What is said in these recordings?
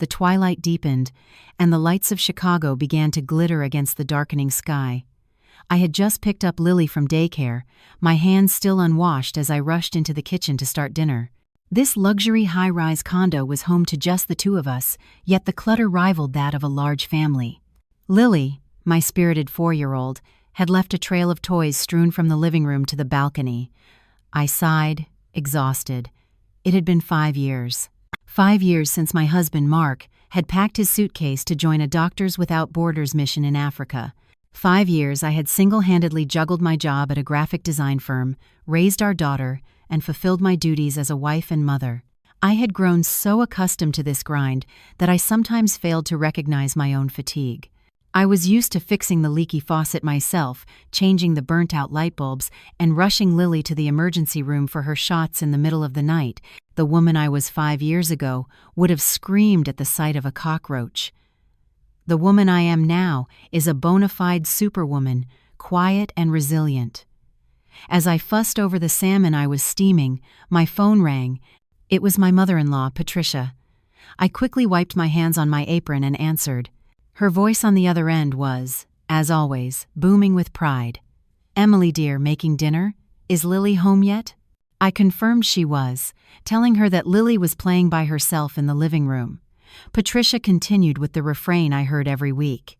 The twilight deepened, and the lights of Chicago began to glitter against the darkening sky. I had just picked up Lily from daycare, my hands still unwashed as I rushed into the kitchen to start dinner. This luxury high-rise condo was home to just the two of us, yet the clutter rivaled that of a large family. Lily, my spirited 4-year-old, had left a trail of toys strewn from the living room to the balcony. I sighed, exhausted. It had been 5 years. 5 years since my husband, Mark, had packed his suitcase to join a Doctors Without Borders mission in Africa. 5 years I had single-handedly juggled my job at a graphic design firm, raised our daughter, and fulfilled my duties as a wife and mother. I had grown so accustomed to this grind that I sometimes failed to recognize my own fatigue. I was used to fixing the leaky faucet myself, changing the burnt-out light bulbs, and rushing Lily to the emergency room for her shots in the middle of the night. The woman I was 5 years ago would have screamed at the sight of a cockroach. The woman I am now is a bona fide superwoman, quiet and resilient. As I fussed over the salmon I was steaming, my phone rang. It was my mother-in-law, Patricia. I quickly wiped my hands on my apron and answered. Her voice on the other end was, as always, booming with pride. "Emily dear, making dinner? Is Lily home yet?" I confirmed she was, telling her that Lily was playing by herself in the living room. Patricia continued with the refrain I heard every week.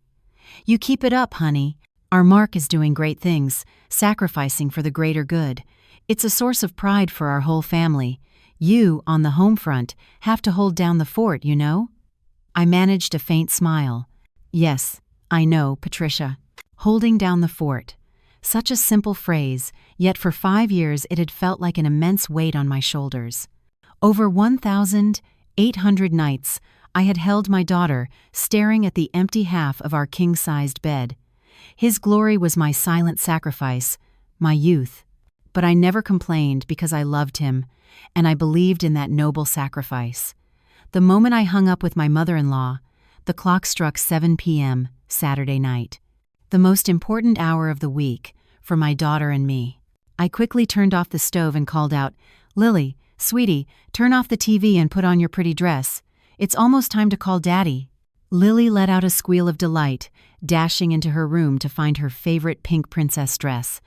"You keep it up, honey. Our Mark is doing great things, sacrificing for the greater good. It's a source of pride for our whole family. You, on the home front, have to hold down the fort, you know?" I managed a faint smile. "Yes, I know, Patricia. Holding down the fort." Such a simple phrase, yet for 5 years it had felt like an immense weight on my shoulders. Over 1,800 nights, I had held my daughter, staring at the empty half of our king-sized bed. His glory was my silent sacrifice, my youth. But I never complained because I loved him, and I believed in that noble sacrifice. The moment I hung up with my mother-in-law, the clock struck 7 p.m. Saturday night. The most important hour of the week for my daughter and me. I quickly turned off the stove and called out, "Lily, sweetie, turn off the TV and put on your pretty dress. It's almost time to call Daddy." Lily let out a squeal of delight, dashing into her room to find her favorite pink princess dress.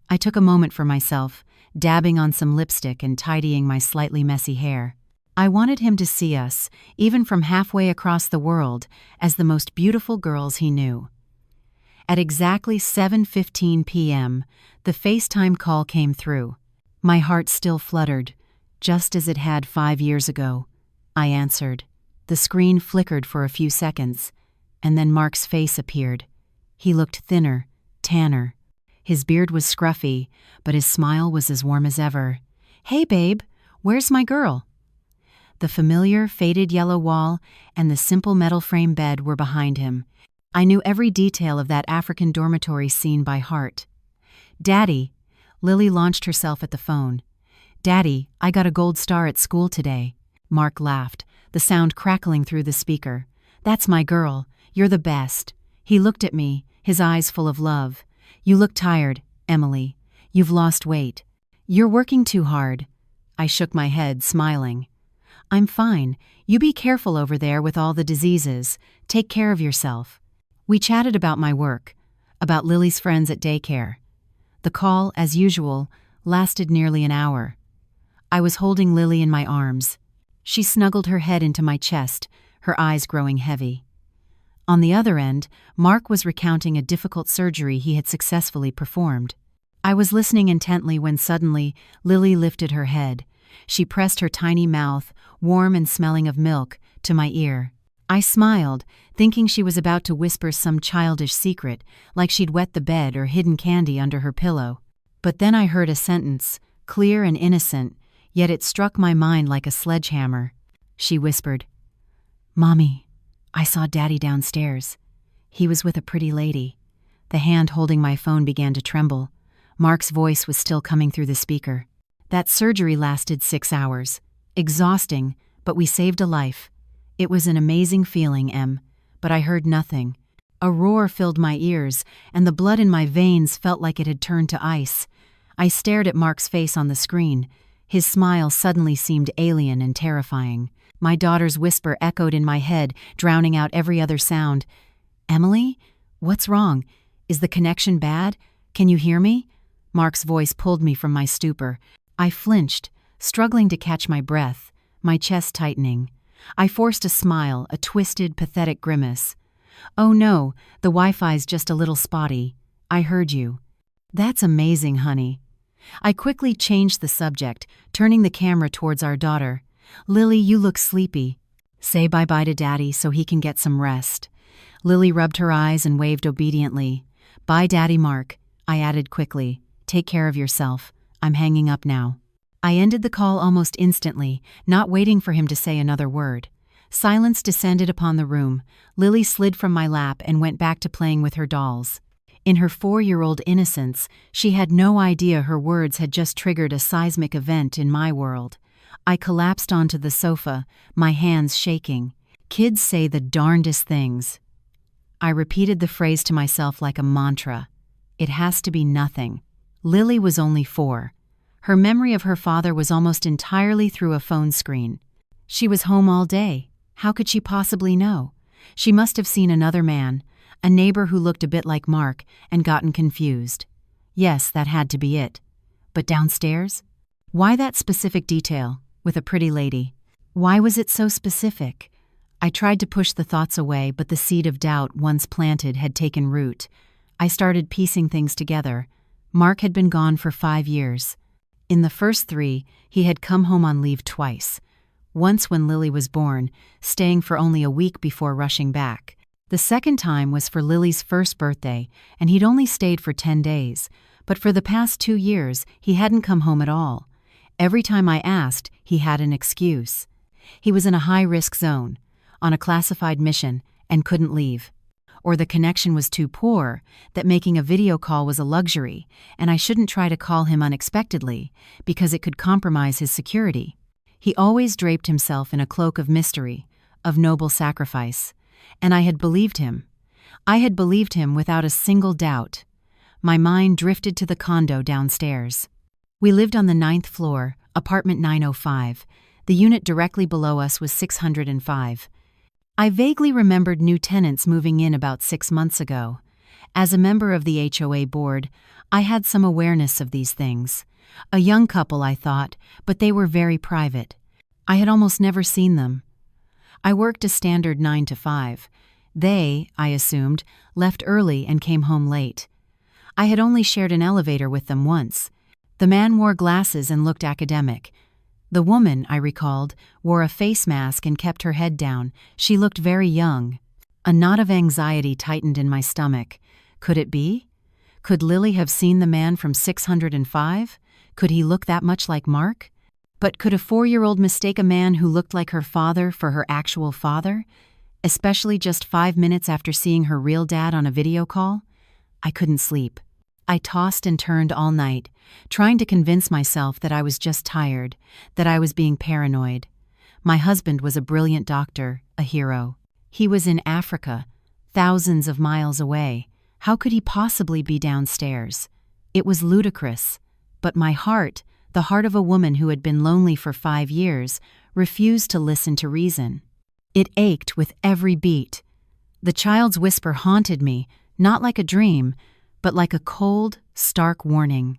I took a moment for myself, dabbing on some lipstick and tidying my slightly messy hair. I wanted him to see us, even from halfway across the world, as the most beautiful girls he knew. At exactly 7:15 p.m., the FaceTime call came through. My heart still fluttered, just as it had 5 years ago. I answered. The screen flickered for a few seconds, and then Mark's face appeared. He looked thinner, tanner. His beard was scruffy, but his smile was as warm as ever. "Hey, babe, where's my girl?" The familiar, faded yellow wall and the simple metal frame bed were behind him. I knew every detail of that African dormitory scene by heart. "Daddy," Lily launched herself at the phone. "Daddy, I got a gold star at school today." Mark laughed, the sound crackling through the speaker. "That's my girl. You're the best." He looked at me, his eyes full of love. "You look tired, Emily. You've lost weight. You're working too hard." I shook my head, smiling. "I'm fine. You be careful over there with all the diseases. Take care of yourself." We chatted about my work, about Lily's friends at daycare. The call, as usual, lasted nearly an hour. I was holding Lily in my arms. She snuggled her head into my chest, her eyes growing heavy. On the other end, Mark was recounting a difficult surgery he had successfully performed. I was listening intently when suddenly Lily lifted her head. She pressed her tiny mouth, warm and smelling of milk, to my ear. I smiled, thinking she was about to whisper some childish secret, like she'd wet the bed or hidden candy under her pillow. But then I heard a sentence, clear and innocent, yet it struck my mind like a sledgehammer. She whispered, "Mommy, I saw Daddy downstairs. He was with a pretty lady." The hand holding my phone began to tremble. Mark's voice was still coming through the speaker. "That surgery lasted 6 hours. Exhausting, but we saved a life. It was an amazing feeling, Em, but I heard nothing. A roar filled my ears, and the blood in my veins felt like it had turned to ice. I stared at Mark's face on the screen. His smile suddenly seemed alien and terrifying. My daughter's whisper echoed in my head, drowning out every other sound. "Emily? What's wrong? Is the connection bad? Can you hear me?" Mark's voice pulled me from my stupor. I flinched, struggling to catch my breath, my chest tightening. I forced a smile, a twisted, pathetic grimace. "Oh no, the Wi-Fi's just a little spotty. I heard you." "That's amazing, honey." I quickly changed the subject, turning the camera towards our daughter. "Lily, you look sleepy. Say bye-bye to Daddy so he can get some rest." Lily rubbed her eyes and waved obediently. "Bye, Daddy Mark," I added quickly. "Take care of yourself. I'm hanging up now." I ended the call almost instantly, not waiting for him to say another word. Silence descended upon the room. Lily slid from my lap and went back to playing with her dolls. In her 4-year-old innocence, she had no idea her words had just triggered a seismic event in my world. I collapsed onto the sofa, my hands shaking. Kids say the darndest things. I repeated the phrase to myself like a mantra. It has to be nothing. Lily was only 4. Her memory of her father was almost entirely through a phone screen. She was home all day. How could she possibly know? She must have seen another man, a neighbor who looked a bit like Mark, and gotten confused. Yes, that had to be it. But downstairs? Why that specific detail, with a pretty lady? Why was it so specific? I tried to push the thoughts away, but the seed of doubt once planted had taken root. I started piecing things together. Mark had been gone for 5 years. In the first 3, he had come home on leave twice. Once when Lily was born, staying for only a week before rushing back. The second time was for Lily's first birthday, and he'd only stayed for 10 days. But for the past 2 years, he hadn't come home at all. Every time I asked, he had an excuse. He was in a high-risk zone, on a classified mission, and couldn't leave. Or the connection was too poor, that making a video call was a luxury, and I shouldn't try to call him unexpectedly, because it could compromise his security. He always draped himself in a cloak of mystery, of noble sacrifice. And I had believed him. I had believed him without a single doubt. My mind drifted to the condo downstairs. We lived on the 9th floor, apartment 905. The unit directly below us was 605. I vaguely remembered new tenants moving in about 6 months ago. As a member of the HOA board, I had some awareness of these things. A young couple, I thought, but they were very private. I had almost never seen them. I worked a standard 9 to 5. They, I assumed, left early and came home late. I had only shared an elevator with them once. The man wore glasses and looked academic. The woman, I recalled, wore a face mask and kept her head down. She looked very young. A knot of anxiety tightened in my stomach. Could it be? Could Lily have seen the man from 605? Could he look that much like Mark? But could a 4-year-old mistake a man who looked like her father for her actual father? Especially just 5 minutes after seeing her real dad on a video call? I couldn't sleep. I tossed and turned all night, trying to convince myself that I was just tired, that I was being paranoid. My husband was a brilliant doctor, a hero. He was in Africa, thousands of miles away. How could he possibly be downstairs? It was ludicrous. But my heart, the heart of a woman who had been lonely for 5 years, refused to listen to reason. It ached with every beat. The child's whisper haunted me, not like a dream, but like a cold, stark warning.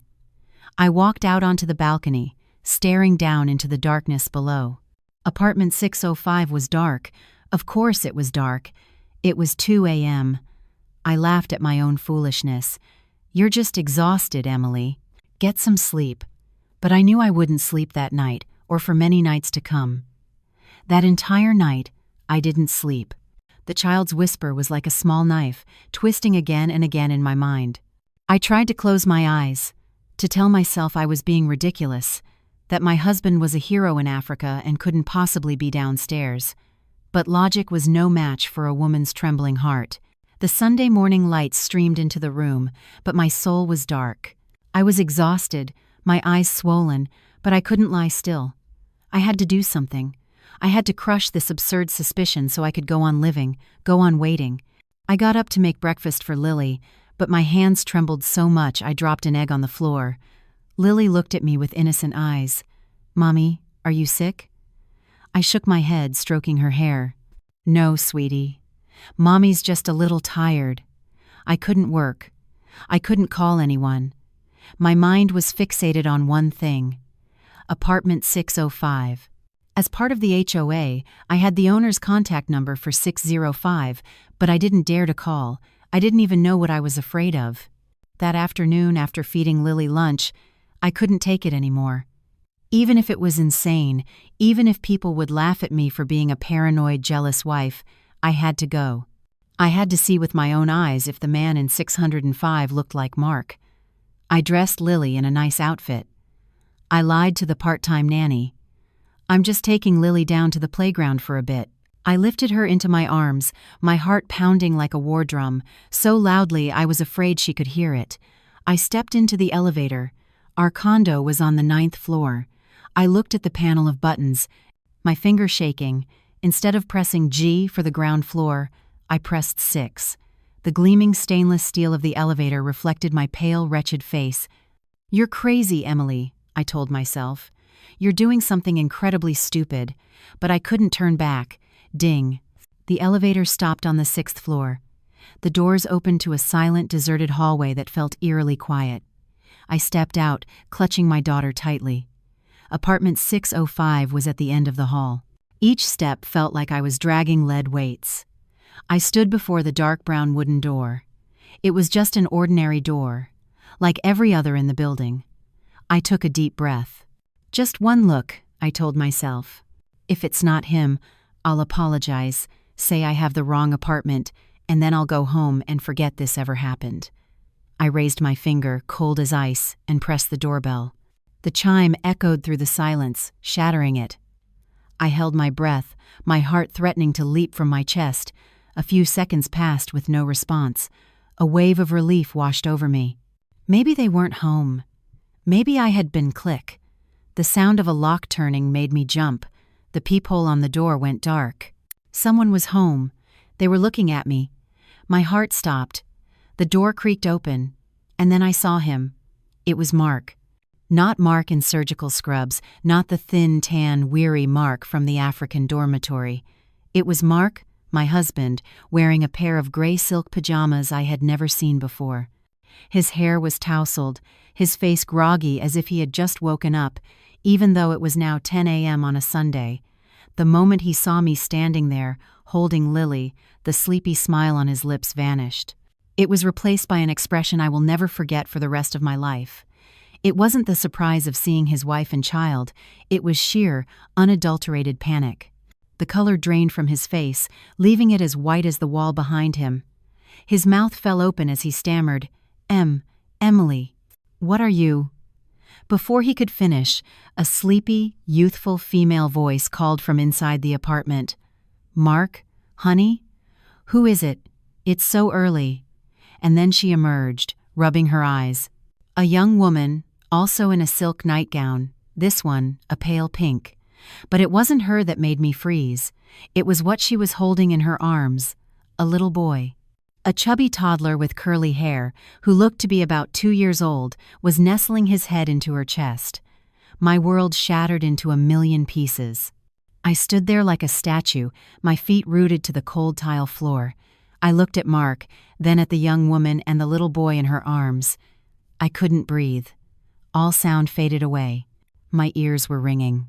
I walked out onto the balcony, staring down into the darkness below. Apartment 605 was dark. Of course it was dark. It was 2 a.m. I laughed at my own foolishness. "You're just exhausted, Emily. Get some sleep." But I knew I wouldn't sleep that night, or for many nights to come. That entire night, I didn't sleep. The child's whisper was like a small knife, twisting again and again in my mind. I tried to close my eyes, to tell myself I was being ridiculous, that my husband was a hero in Africa and couldn't possibly be downstairs. But logic was no match for a woman's trembling heart. The Sunday morning light streamed into the room, but my soul was dark. I was exhausted, my eyes swollen, but I couldn't lie still. I had to do something. I had to crush this absurd suspicion so I could go on living, go on waiting. I got up to make breakfast for Lily, but my hands trembled so much I dropped an egg on the floor. Lily looked at me with innocent eyes. "Mommy, are you sick?" I shook my head, stroking her hair. No, sweetie. Mommy's just a little tired. I couldn't work. I couldn't call anyone. My mind was fixated on one thing. Apartment 605. As part of the HOA, I had the owner's contact number for 605, but I didn't dare to call. I didn't even know what I was afraid of. That afternoon, after feeding Lily lunch, I couldn't take it anymore. Even if it was insane, even if people would laugh at me for being a paranoid, jealous wife, I had to go. I had to see with my own eyes if the man in 605 looked like Mark. I dressed Lily in a nice outfit. I lied to the part-time nanny. I'm just taking Lily down to the playground for a bit. I lifted her into my arms, my heart pounding like a war drum, so loudly I was afraid she could hear it. I stepped into the elevator. Our condo was on the 9th floor. I looked at the panel of buttons, my finger shaking. Instead of pressing G for the ground floor, I pressed 6. The gleaming stainless steel of the elevator reflected my pale, wretched face. "You're crazy, Emily," I told myself. "You're doing something incredibly stupid." But I couldn't turn back. Ding. The elevator stopped on the 6th floor. The doors opened to a silent, deserted hallway that felt eerily quiet. I stepped out, clutching my daughter tightly. Apartment 605 was at the end of the hall. Each step felt like I was dragging lead weights. I stood before the dark brown wooden door. It was just an ordinary door, like every other in the building. I took a deep breath. Just one look, I told myself. If it's not him, I'll apologize, say I have the wrong apartment, and then I'll go home and forget this ever happened. I raised my finger, cold as ice, and pressed the doorbell. The chime echoed through the silence, shattering it. I held my breath, my heart threatening to leap from my chest. A few seconds passed with no response. A wave of relief washed over me. Maybe they weren't home. Maybe I had been click. The sound of a lock turning made me jump. The peephole on the door went dark. Someone was home. They were looking at me. My heart stopped. The door creaked open, and then I saw him. It was Mark. Not Mark in surgical scrubs, not the thin, tan, weary Mark from the African dormitory. It was Mark, my husband, wearing a pair of gray silk pajamas I had never seen before. His hair was tousled, his face groggy as if he had just woken up, even though it was now 10 a.m. on a Sunday. The moment he saw me standing there, holding Lily, the sleepy smile on his lips vanished. It was replaced by an expression I will never forget for the rest of my life. It wasn't the surprise of seeing his wife and child, it was sheer, unadulterated panic. The color drained from his face, leaving it as white as the wall behind him. His mouth fell open as he stammered, Emily, what are you?" Before he could finish, a sleepy, youthful female voice called from inside the apartment. "Mark? Honey? Who is it? It's so early." And then she emerged, rubbing her eyes. A young woman, also in a silk nightgown, this one, a pale pink. But it wasn't her that made me freeze. It was what she was holding in her arms, a little boy. A chubby toddler with curly hair, who looked to be about 2 years old, was nestling his head into her chest. My world shattered into a million pieces. I stood there like a statue, my feet rooted to the cold tile floor. I looked at Mark, then at the young woman and the little boy in her arms. I couldn't breathe. All sound faded away. My ears were ringing.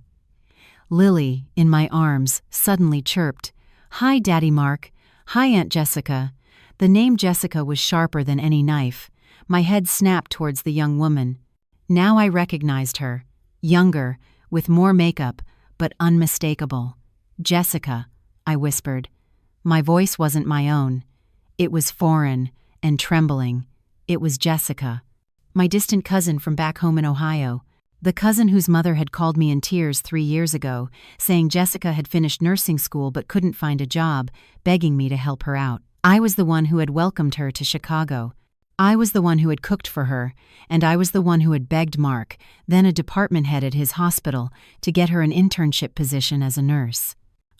Lily, in my arms, suddenly chirped, "Hi, Daddy Mark. Hi, Aunt Jessica." The name Jessica was sharper than any knife. My head snapped towards the young woman. Now I recognized her. Younger, with more makeup, but unmistakable. "Jessica," I whispered. My voice wasn't my own. It was foreign and trembling. It was Jessica, my distant cousin from back home in Ohio. The cousin whose mother had called me in tears 3 years ago, saying Jessica had finished nursing school but couldn't find a job, begging me to help her out. I was the one who had welcomed her to Chicago. I was the one who had cooked for her, and I was the one who had begged Mark, then a department head at his hospital, to get her an internship position as a nurse.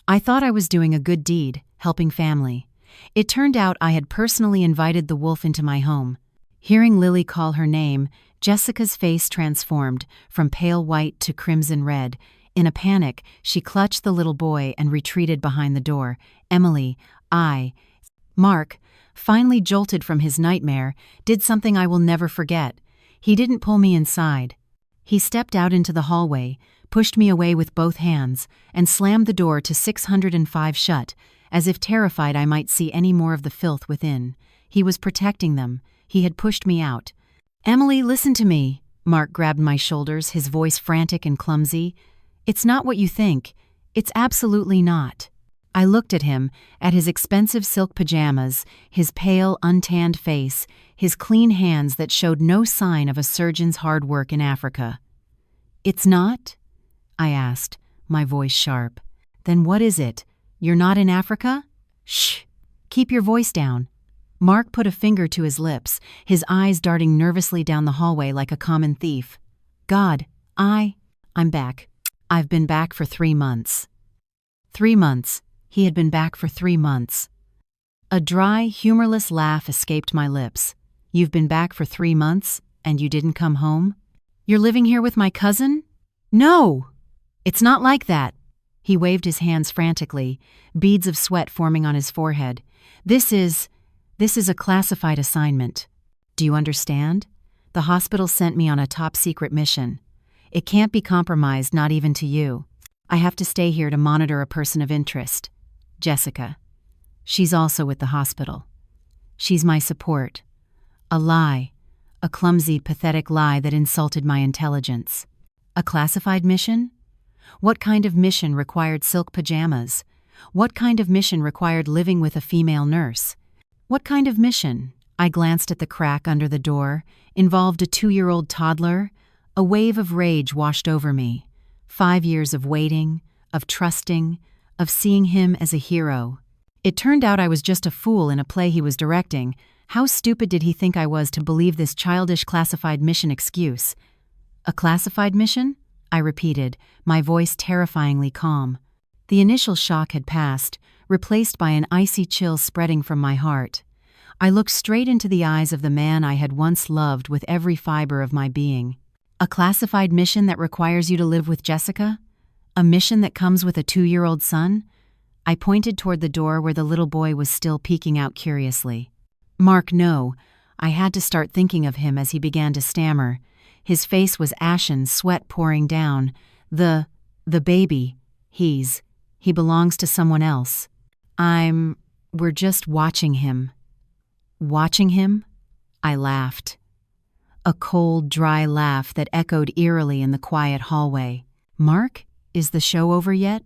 I thought I was doing a good deed, helping family. It turned out I had personally invited the wolf into my home. Hearing Lily call her name, Jessica's face transformed from pale white to crimson red. In a panic, she clutched the little boy and retreated behind the door. Emily, Mark, finally jolted from his nightmare, did something I will never forget. He didn't pull me inside. He stepped out into the hallway, pushed me away with both hands, and slammed the door to 605 shut, as if terrified I might see any more of the filth within. He was protecting them. He had pushed me out. "Emily, listen to me." Mark grabbed my shoulders, his voice frantic and clumsy. "It's not what you think. It's absolutely not." I looked at him, at his expensive silk pajamas, his pale, untanned face, his clean hands that showed no sign of a surgeon's hard work in Africa. "It's not?" I asked, my voice sharp. "Then what is it? You're not in Africa?" "Shh! Keep your voice down." Mark put a finger to his lips, his eyes darting nervously down the hallway like a common thief. "God, I'm back. I've been back for 3 months." 3 months. He had been back for 3 months. A dry, humorless laugh escaped my lips. "You've been back for 3 months, and you didn't come home? You're living here with my cousin?" "No! It's not like that." He waved his hands frantically, beads of sweat forming on his forehead. This is a classified assignment. Do you understand? The hospital sent me on a top-secret mission. It can't be compromised, not even to you. I have to stay here to monitor a person of interest. Jessica. She's also with the hospital. She's my support. A lie. A clumsy, pathetic lie that insulted my intelligence. A classified mission? What kind of mission required silk pajamas? What kind of mission required living with a female nurse? What kind of mission, I glanced at the crack under the door, involved a 2-year-old toddler? A wave of rage washed over me. 5 years of waiting, of trusting, of seeing him as a hero. It turned out I was just a fool in a play he was directing. How stupid did he think I was to believe this childish classified mission excuse? "A classified mission?" I repeated, my voice terrifyingly calm. The initial shock had passed, replaced by an icy chill spreading from my heart. I looked straight into the eyes of the man I had once loved with every fiber of my being. "A classified mission that requires you to live with Jessica? A mission that comes with a 2-year-old son?" I pointed toward the door where the little boy was still peeking out curiously. "Mark, no." I had to start thinking of him as he began to stammer. His face was ashen, sweat pouring down. The baby, he belongs to someone else. We're just watching him." "Watching him?" I laughed. A cold, dry laugh that echoed eerily in the quiet hallway. "Mark, is the show over yet?"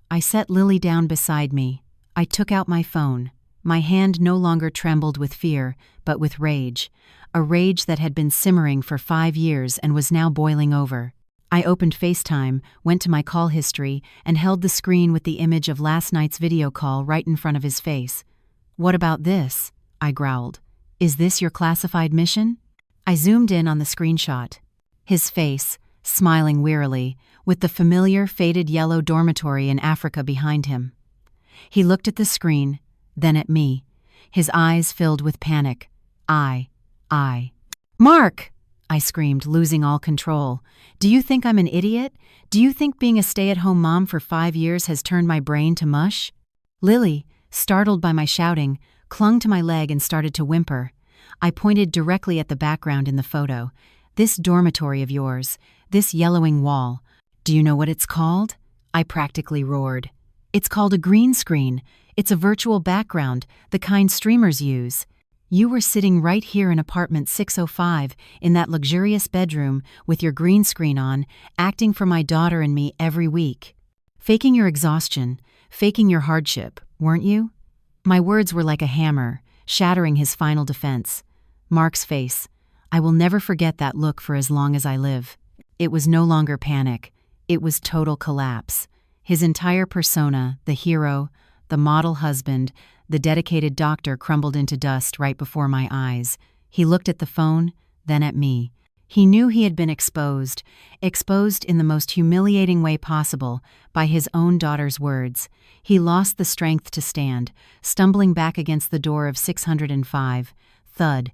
I set Lily down beside me. I took out my phone. My hand no longer trembled with fear, but with rage. A rage that had been simmering for 5 years and was now boiling over. I opened FaceTime, went to my call history, and held the screen with the image of last night's video call right in front of his face. "What about this?" I growled. "Is this your classified mission?" I zoomed in on the screenshot. His face, smiling wearily, with the familiar faded yellow dormitory in Africa behind him. He looked at the screen, then at me. His eyes filled with panic. "Mark!" I screamed, losing all control. "Do you think I'm an idiot? Do you think being a stay-at-home mom for 5 years has turned my brain to mush?" Lily, startled by my shouting, clung to my leg and started to whimper. I pointed directly at the background in the photo. "This dormitory of yours, this yellowing wall. Do you know what it's called?" I practically roared. "It's called a green screen. It's a virtual background, the kind streamers use. You were sitting right here in apartment 605, in that luxurious bedroom, with your green screen on, acting for my daughter and me every week. Faking your exhaustion, faking your hardship, weren't you?" My words were like a hammer, shattering his final defense. Mark's face. I will never forget that look for as long as I live. It was no longer panic. It was total collapse. His entire persona, the hero, the model husband, the dedicated doctor, crumbled into dust right before my eyes. He looked at the phone, then at me. He knew he had been exposed in the most humiliating way possible, by his own daughter's words. He lost the strength to stand, stumbling back against the door of 605. Thud.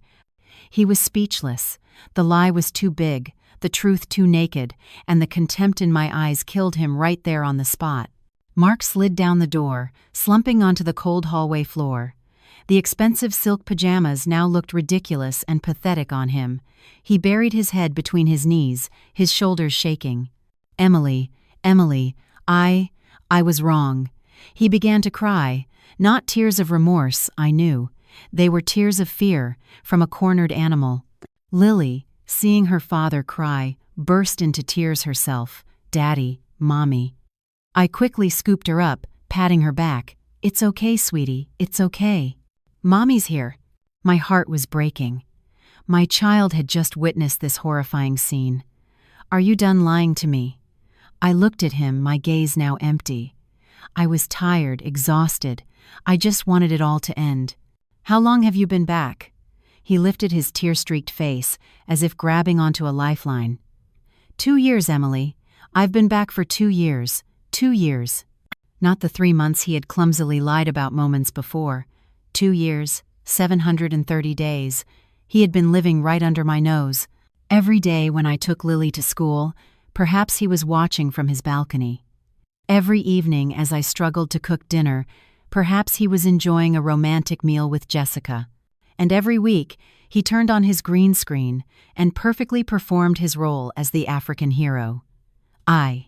He was speechless. The lie was too big. the truth too naked, and the contempt in my eyes killed him right there on the spot. Mark slid down the door, slumping onto the cold hallway floor. The expensive silk pajamas now looked ridiculous and pathetic on him. He buried his head between his knees, his shoulders shaking. Emily, I was wrong. He began to cry, not tears of remorse, I knew. They were tears of fear, from a cornered animal. Lily, seeing her father cry, burst into tears herself. Daddy, Mommy. I quickly scooped her up, patting her back. It's okay, sweetie, it's okay. Mommy's here. My heart was breaking. My child had just witnessed this horrifying scene. Are you done lying to me? I looked at him, my gaze now empty. I was tired, exhausted. I just wanted it all to end. How long have you been back? He lifted his tear-streaked face, as if grabbing onto a lifeline. 2 years, Emily. I've been back for 2 years. 2 years. Not the 3 months he had clumsily lied about moments before. 2 years, 730 days. He had been living right under my nose. Every day when I took Lily to school, perhaps he was watching from his balcony. Every evening as I struggled to cook dinner, perhaps he was enjoying a romantic meal with Jessica. And every week, he turned on his green screen and perfectly performed his role as the African hero. I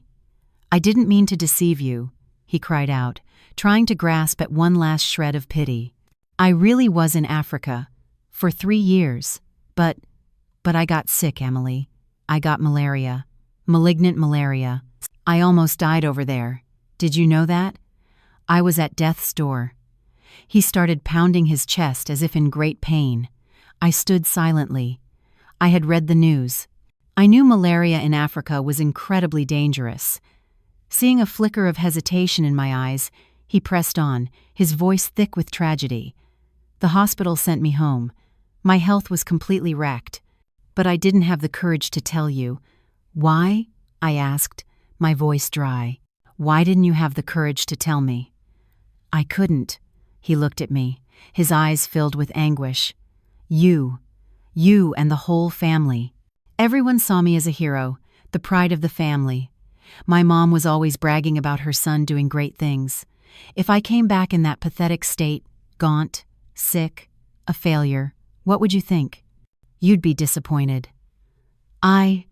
didn't mean to deceive you, he cried out, trying to grasp at one last shred of pity. I really was in Africa. For 3 years. But I got sick, Emily. I got malaria. Malignant malaria. I almost died over there. Did you know that? I was at death's door. He started pounding his chest as if in great pain. I stood silently. I had read the news. I knew malaria in Africa was incredibly dangerous. Seeing a flicker of hesitation in my eyes, he pressed on, his voice thick with tragedy. The hospital sent me home. My health was completely wrecked. But I didn't have the courage to tell you. Why? I asked, my voice dry. Why didn't you have the courage to tell me? I couldn't. He looked at me, his eyes filled with anguish. You and the whole family. Everyone saw me as a hero, the pride of the family. My mom was always bragging about her son doing great things. If I came back in that pathetic state, gaunt, sick, a failure, what would you think? You'd be disappointed. I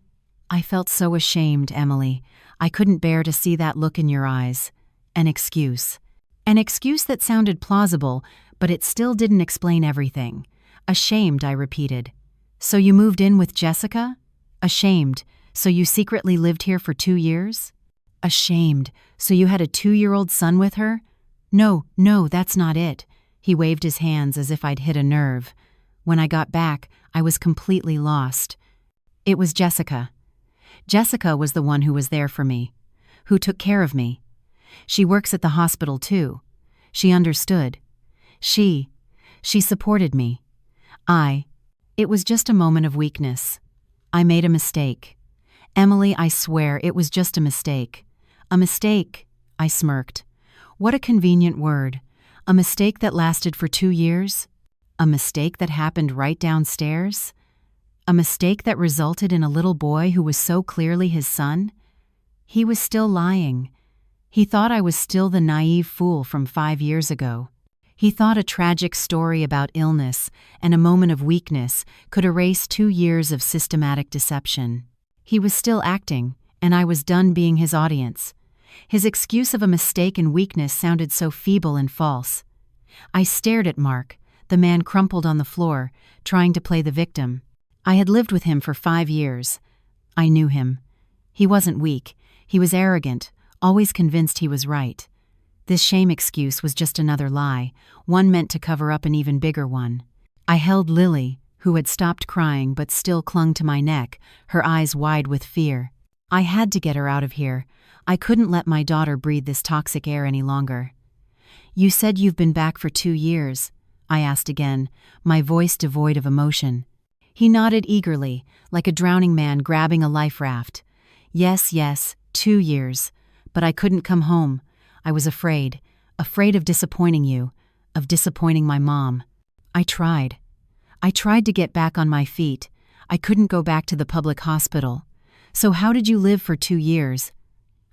felt so ashamed, Emily. I couldn't bear to see that look in your eyes. An excuse. An excuse that sounded plausible, but it still didn't explain everything. Ashamed, I repeated. So you moved in with Jessica? Ashamed. So you secretly lived here for 2 years? Ashamed. So you had a 2-year-old son with her? No, that's not it. He waved his hands as if I'd hit a nerve. When I got back, I was completely lost. It was Jessica. Jessica was the one who was there for me, who took care of me. She works at the hospital too. She understood. She supported me. It was just a moment of weakness. I made a mistake. Emily, I swear it was just a mistake. A mistake, I smirked. What a convenient word. A mistake that lasted for 2 years? A mistake that happened right downstairs? A mistake that resulted in a little boy who was so clearly his son? He was still lying. He thought I was still the naive fool from 5 years ago. He thought a tragic story about illness and a moment of weakness could erase 2 years of systematic deception. He was still acting, and I was done being his audience. His excuse of a mistake and weakness sounded so feeble and false. I stared at Mark, the man crumpled on the floor, trying to play the victim. I had lived with him for 5 years. I knew him. He wasn't weak. He was arrogant, always convinced he was right. This shame excuse was just another lie, one meant to cover up an even bigger one. I held Lily, who had stopped crying but still clung to my neck, her eyes wide with fear. I had to get her out of here. I couldn't let my daughter breathe this toxic air any longer. You said you've been back for 2 years, I asked again, my voice devoid of emotion. He nodded eagerly, like a drowning man grabbing a life raft. Yes, 2 years. But I couldn't come home. I was afraid of disappointing you, of disappointing my mom. I tried to get back on my feet. I couldn't go back to the public hospital. So how did you live for 2 years?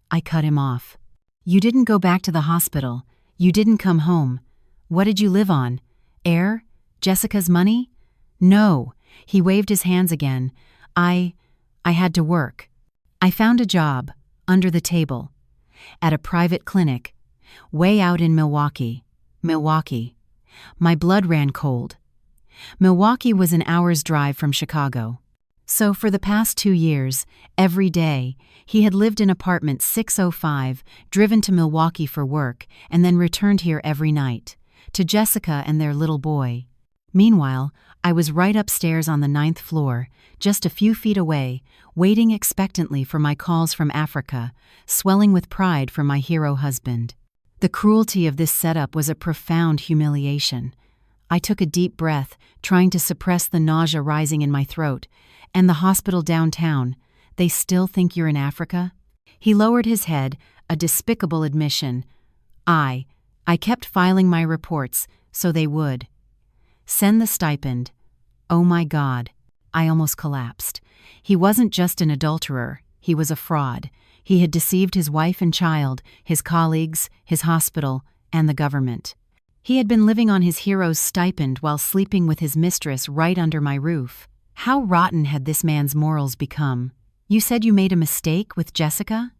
I cut him off. You didn't go back to the hospital. You didn't come home. What did you live on? Air? Jessica's money? No. He waved his hands again. I had to work. I found a job, under the table, at a private clinic, way out in Milwaukee. My blood ran cold. Milwaukee was an hour's drive from Chicago. So for the past 2 years, every day, he had lived in apartment 605, driven to Milwaukee for work, and then returned here every night, to Jessica and their little boy. Meanwhile, I was right upstairs on the 9th floor, just a few feet away, waiting expectantly for my calls from Africa, swelling with pride for my hero husband. The cruelty of this setup was a profound humiliation. I took a deep breath, trying to suppress the nausea rising in my throat. And the hospital downtown, they still think you're in Africa? He lowered his head, a despicable admission. I kept filing my reports, so they would. Send the stipend. Oh my God. I almost collapsed. He wasn't just an adulterer, he was a fraud. He had deceived his wife and child, his colleagues, his hospital, and the government. He had been living on his hero's stipend while sleeping with his mistress right under my roof. How rotten had this man's morals become? You said you made a mistake with Jessica?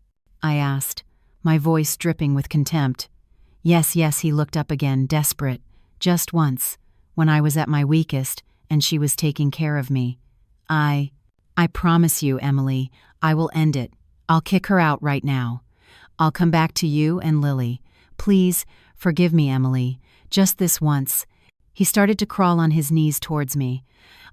I asked, my voice dripping with contempt. Yes, he looked up again, desperate. Just once, when I was at my weakest and she was taking care of me. I promise you, Emily, I will end it. I'll kick her out right now. I'll come back to you and Lily. Please, forgive me, Emily. Just this once. He started to crawl on his knees towards me.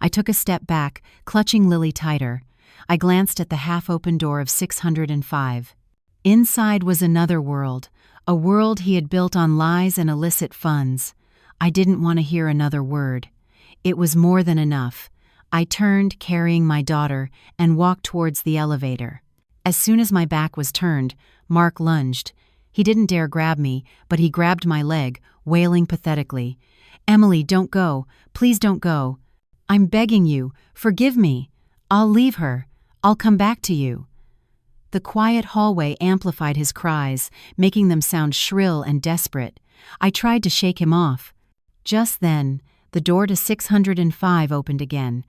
I took a step back, clutching Lily tighter. I glanced at the half-open door of 605. Inside was another world, a world he had built on lies and illicit funds. I didn't want to hear another word. It was more than enough. I turned, carrying my daughter, and walked towards the elevator. As soon as my back was turned, Mark lunged. He didn't dare grab me, but he grabbed my leg, wailing pathetically. Emily, don't go. Please don't go. I'm begging you, forgive me. I'll leave her. I'll come back to you. The quiet hallway amplified his cries, making them sound shrill and desperate. I tried to shake him off. Just then, the door to 605 opened again.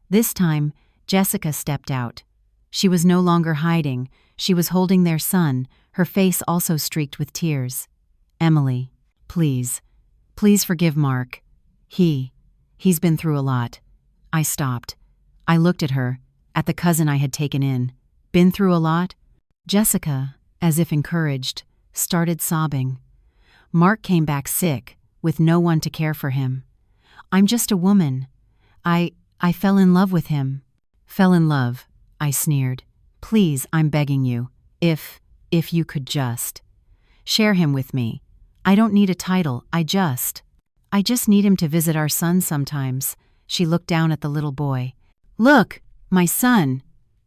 This time, Jessica stepped out. She was no longer hiding. She was holding their son, her face also streaked with tears. Emily, please forgive Mark. He's been through a lot. I stopped. I looked at her, at the cousin I had taken in. Been through a lot? Jessica, as if encouraged, started sobbing. Mark came back sick, with no one to care for him. I'm just a woman. I fell in love with him. Fell in love, I sneered. Please, I'm begging you. If you could just share him with me. I don't need a title, I just need him to visit our son sometimes. She looked down at the little boy. Look, my son.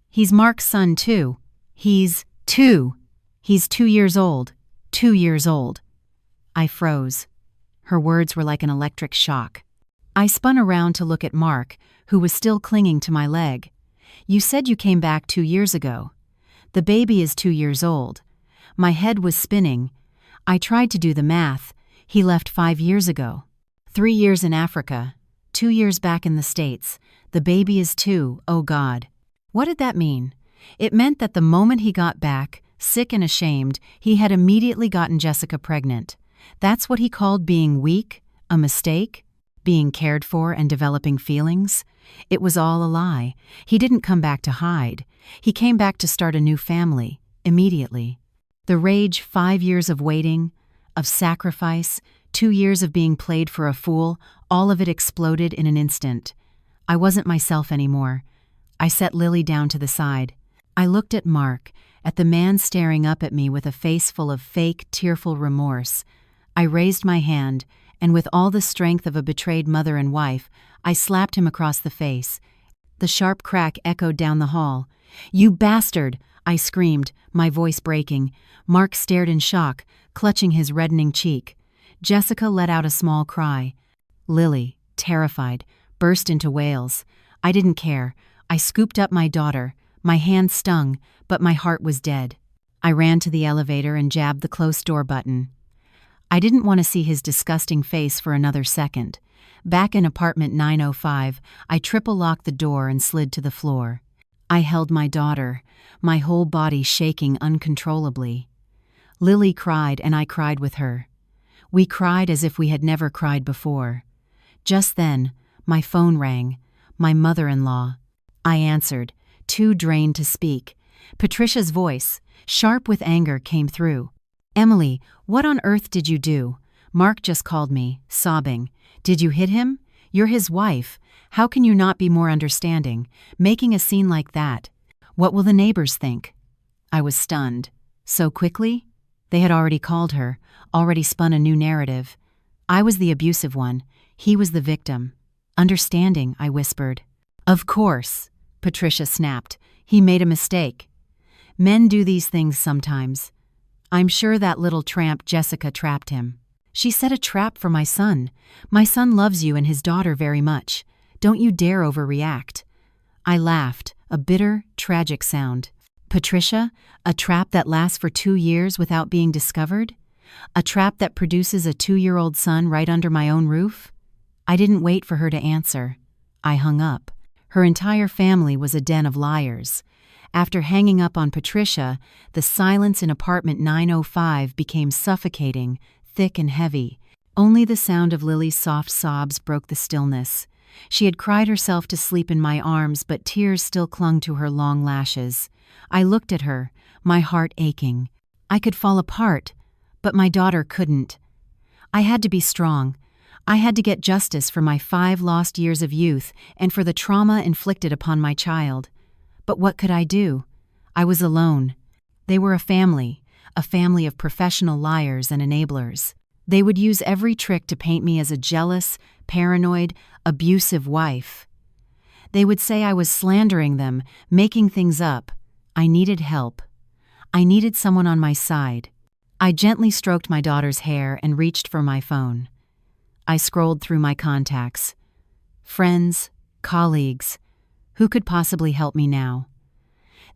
He's Mark's son too. He's 2. He's 2 years old. 2 years old. I froze. Her words were like an electric shock. I spun around to look at Mark, who was still clinging to my leg. You said you came back 2 years ago. The baby is 2 years old. My head was spinning. I tried to do the math. He left 5 years ago. 3 years in Africa. 2 years back in the States. The baby is 2, oh God. What did that mean? It meant that the moment he got back, sick and ashamed, he had immediately gotten Jessica pregnant. That's what he called being weak, a mistake, being cared for and developing feelings. It was all a lie. He didn't come back to hide. He came back to start a new family, immediately. The rage, 5 years of waiting, of sacrifice, 2 years of being played for a fool, all of it exploded in an instant. I wasn't myself anymore. I set Lily down to the side. I looked at Mark, at the man staring up at me with a face full of fake, tearful remorse. I raised my hand, and with all the strength of a betrayed mother and wife, I slapped him across the face. The sharp crack echoed down the hall. You bastard! I screamed, my voice breaking. Mark stared in shock, clutching his reddening cheek. Jessica let out a small cry. Lily, terrified, burst into wails. I didn't care. I scooped up my daughter, My hand stung, but my heart was dead. I ran to the elevator and jabbed the close door button. I didn't want to see his disgusting face for another second. Back in apartment 905, I triple-locked the door and slid to the floor. I held my daughter, my whole body shaking uncontrollably. Lily cried and I cried with her. We cried as if we had never cried before. Just then, my phone rang. My mother-in-law. I answered, too drained to speak. Patricia's voice, sharp with anger, came through. "Emily, what on earth did you do? Mark just called me, sobbing. Did you hit him? You're his wife. How can you not be more understanding, making a scene like that? What will the neighbors think?" I was stunned. So quickly? They had already called her, already spun a new narrative. I was the abusive one. He was the victim. "Understanding," I whispered. "Of course," Patricia snapped. "He made a mistake. Men do these things sometimes. I'm sure that little tramp Jessica trapped him. She set a trap for my son. My son loves you and his daughter very much. Don't you dare overreact." I laughed, a bitter, tragic sound. "Patricia, a trap that lasts for 2 years without being discovered? A trap that produces a 2-year-old son right under my own roof?" I didn't wait for her to answer. I hung up. Her entire family was a den of liars. After hanging up on Patricia, the silence in apartment 905 became suffocating, thick and heavy. Only the sound of Lily's soft sobs broke the stillness. She had cried herself to sleep in my arms, but tears still clung to her long lashes. I looked at her, my heart aching. I could fall apart, but my daughter couldn't. I had to be strong. I had to get justice for my 5 lost years of youth and for the trauma inflicted upon my child. But what could I do? I was alone. They were a family of professional liars and enablers. They would use every trick to paint me as a jealous, paranoid, abusive wife. They would say I was slandering them, making things up. I needed help. I needed someone on my side. I gently stroked my daughter's hair and reached for my phone. I scrolled through my contacts. Friends, colleagues. Who could possibly help me now?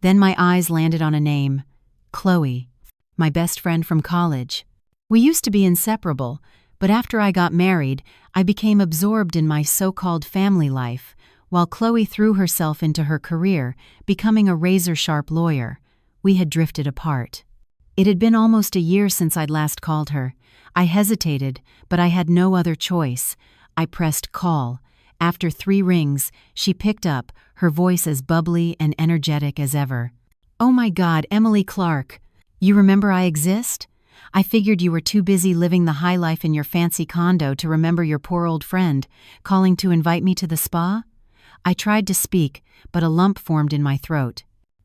Then my eyes landed on a name, Chloe, my best friend from college. We used to be inseparable, but after I got married, I became absorbed in my so-called family life, while Chloe threw herself into her career, becoming a razor-sharp lawyer. We had drifted apart. It had been almost a year since I'd last called her. I hesitated, but I had no other choice. I pressed call. After 3 rings, she picked up, her voice as bubbly and energetic as ever. "Oh my God, Emily Clark. You remember I exist? I figured you were too busy living the high life in your fancy condo to remember your poor old friend, calling to invite me to the spa?" I tried to speak, but a lump formed in my throat.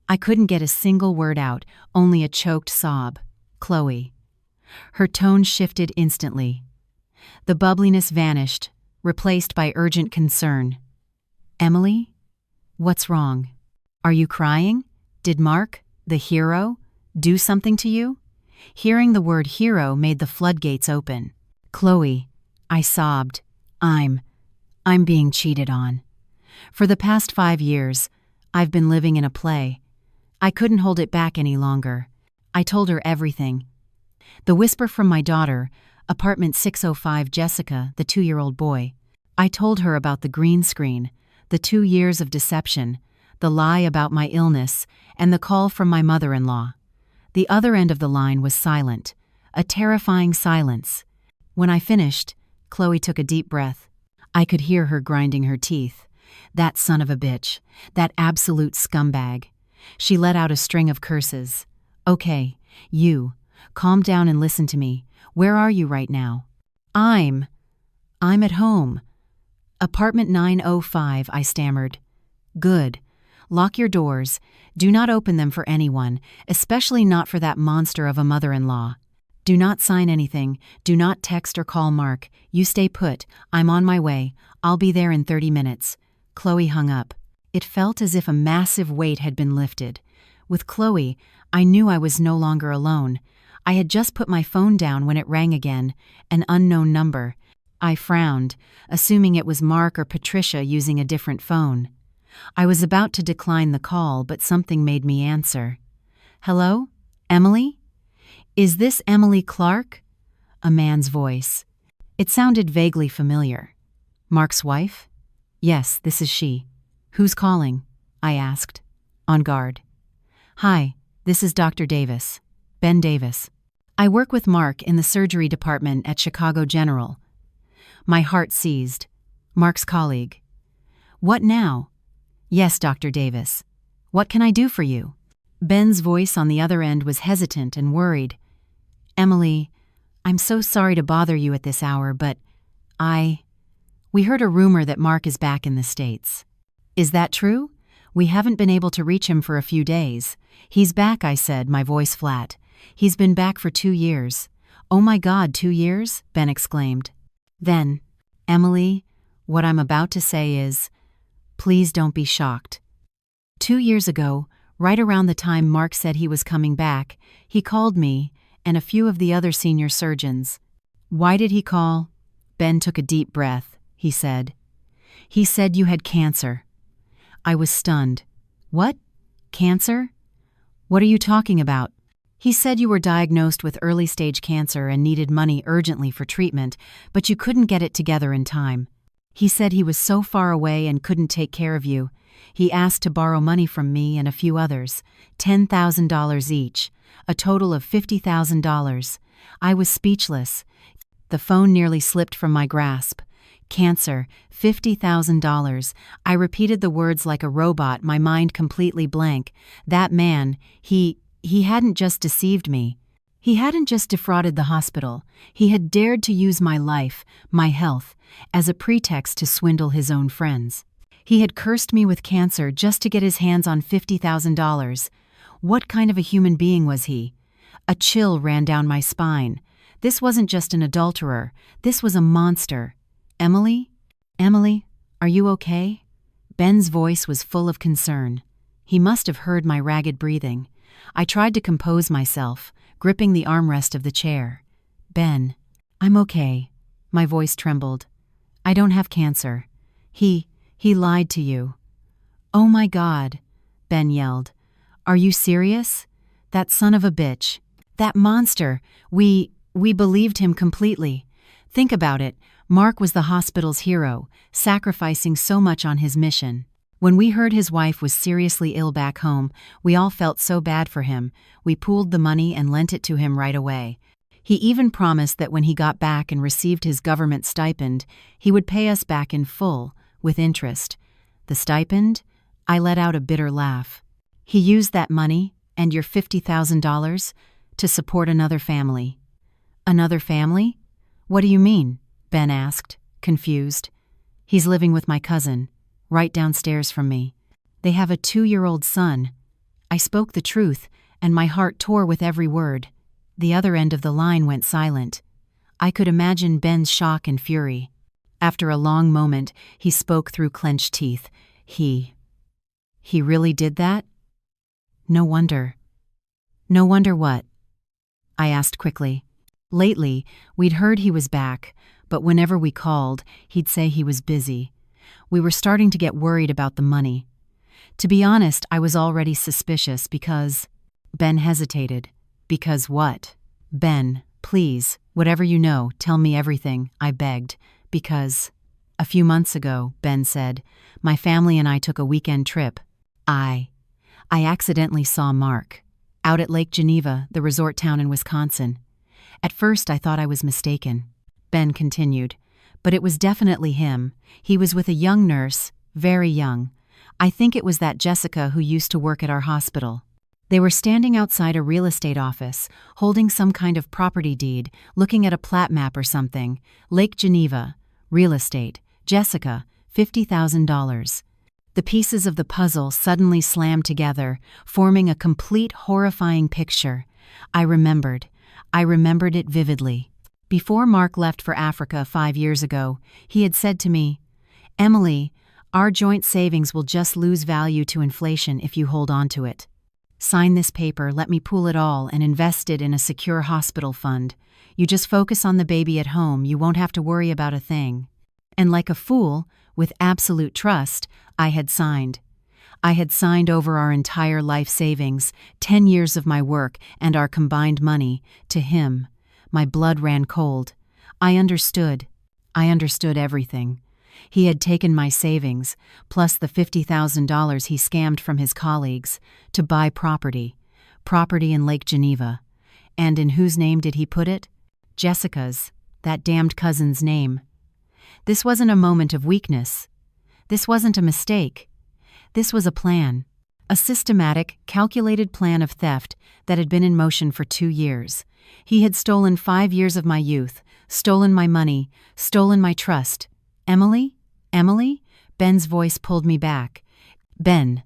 I couldn't get a single word out, only a choked sob. "Chloe." Her tone shifted instantly. The bubbliness vanished, replaced by urgent concern. "Emily? What's wrong? Are you crying? Did Mark, the hero, do something to you?" Hearing the word hero made the floodgates open. "Chloe," I sobbed, I'm being cheated on. For the past 5 years, I've been living in a play. I couldn't hold it back any longer. I told her everything. The whisper from my daughter, apartment 605 Jessica, the 2-year-old boy. I told her about the green screen, the 2 years of deception, the lie about my illness, and the call from my mother-in-law. The other end of the line was silent, a terrifying silence. When I finished, Chloe took a deep breath. I could hear her grinding her teeth. That son of a bitch, that absolute scumbag. She let out a string of curses. "Okay, you, calm down and listen to me. Where are you right now?" I'm at home. "Apartment 905, I stammered. "Good. Lock your doors. Do not open them for anyone, especially not for that monster of a mother-in-law. Do not sign anything. Do not text or call Mark. You stay put. I'm on my way. I'll be there in 30 minutes. Chloe hung up. It felt as if a massive weight had been lifted. With Chloe, I knew I was no longer alone. I had just put my phone down when it rang again, an unknown number. I frowned, assuming it was Mark or Patricia using a different phone. I was about to decline the call, but something made me answer. "Hello? Emily? Is this Emily Clark?" A man's voice. It sounded vaguely familiar. "Mark's wife?" "Yes, this is she." "Who's calling?" I asked, on guard. "Hi, this is Dr. Davis. Ben Davis. I work with Mark in the surgery department at Chicago General." My heart seized. Mark's colleague. "What now?" "Yes, Dr. Davis. What can I do for you?" Ben's voice on the other end was hesitant and worried. "Emily, I'm so sorry to bother you at this hour, but we heard a rumor that Mark is back in the States." "Is that true? We haven't been able to reach him for a few days." "He's back," I said, my voice flat. "He's been back for 2 years." "Oh my God, 2 years?" Ben exclaimed. Then, "Emily, what I'm about to say is, please don't be shocked. 2 years ago, right around the time Mark said he was coming back, he called me and a few of the other senior surgeons." "Why did he call?" Ben took a deep breath. He said, "He said you had cancer." I was stunned. "What? Cancer? What are you talking about?" "He said you were diagnosed with early-stage cancer and needed money urgently for treatment, but you couldn't get it together in time. He said he was so far away and couldn't take care of you. He asked to borrow money from me and a few others, $10,000 each, a total of $50,000. I was speechless. The phone nearly slipped from my grasp. Cancer, $50,000. I repeated the words like a robot, my mind completely blank. That man, he hadn't just deceived me. He hadn't just defrauded the hospital. He had dared to use my life, my health, as a pretext to swindle his own friends. He had cursed me with cancer just to get his hands on $50,000. What kind of a human being was he? A chill ran down my spine. This wasn't just an adulterer. This was a monster. "Emily? Emily, are you okay?" Ben's voice was full of concern. He must have heard my ragged breathing. I tried to compose myself, gripping the armrest of the chair. "Ben, I'm okay." My voice trembled. "I don't have cancer. He lied to you." "Oh my God," Ben yelled. "Are you serious? That son of a bitch. That monster. We believed him completely. Think about it. Mark was the hospital's hero, sacrificing so much on his mission. When we heard his wife was seriously ill back home, we all felt so bad for him. We pooled the money and lent it to him right away. He even promised that when he got back and received his government stipend, he would pay us back in full, with interest." "The stipend?" I let out a bitter laugh. "He used that money, and your $50,000, to support another family." "Another family? What do you mean?" Ben asked, confused. "He's living with my cousin, right downstairs from me. They have a 2-year-old son." I spoke the truth, and my heart tore with every word. The other end of the line went silent. I could imagine Ben's shock and fury. After a long moment, he spoke through clenched teeth. He really did that?" No wonder." "No wonder what?" I asked quickly. Lately, we'd heard he was back, but whenever we called, he'd say he was busy. We were starting to get worried about the money. To be honest, I was already suspicious because... Ben hesitated. "Because what?" "Ben, please, whatever you know, tell me everything," I begged. "Because... a few months ago," Ben said, "my family and I took a weekend trip. I accidentally saw Mark. Out at Lake Geneva, the resort town in Wisconsin. At first I thought I was mistaken." Ben continued. "But it was definitely him. He was with a young nurse, very young. I think it was that Jessica who used to work at our hospital. They were standing outside a real estate office, holding some kind of property deed, looking at a plat map or something. Lake Geneva, real estate, Jessica, $50,000. The pieces of the puzzle suddenly slammed together, forming a complete horrifying picture. I remembered it vividly. Before Mark left for Africa 5 years ago, he had said to me, "Emily, our joint savings will just lose value to inflation if you hold on to it. Sign this paper, let me pool it all and invest it in a secure hospital fund. You just focus on the baby at home, you won't have to worry about a thing." And like a fool, with absolute trust, I had signed. I had signed over our entire life savings, 10 years of my work, and our combined money, to him. My blood ran cold. I understood. I understood everything. He had taken my savings, plus the $50,000 he scammed from his colleagues, to buy property. Property in Lake Geneva. And in whose name did he put it? Jessica's, that damned cousin's name. This wasn't a moment of weakness. This wasn't a mistake. This was a plan. A systematic, calculated plan of theft that had been in motion for 2 years. He had stolen 5 years of my youth, stolen my money, stolen my trust. Emily? Emily? Ben's voice pulled me back. Ben.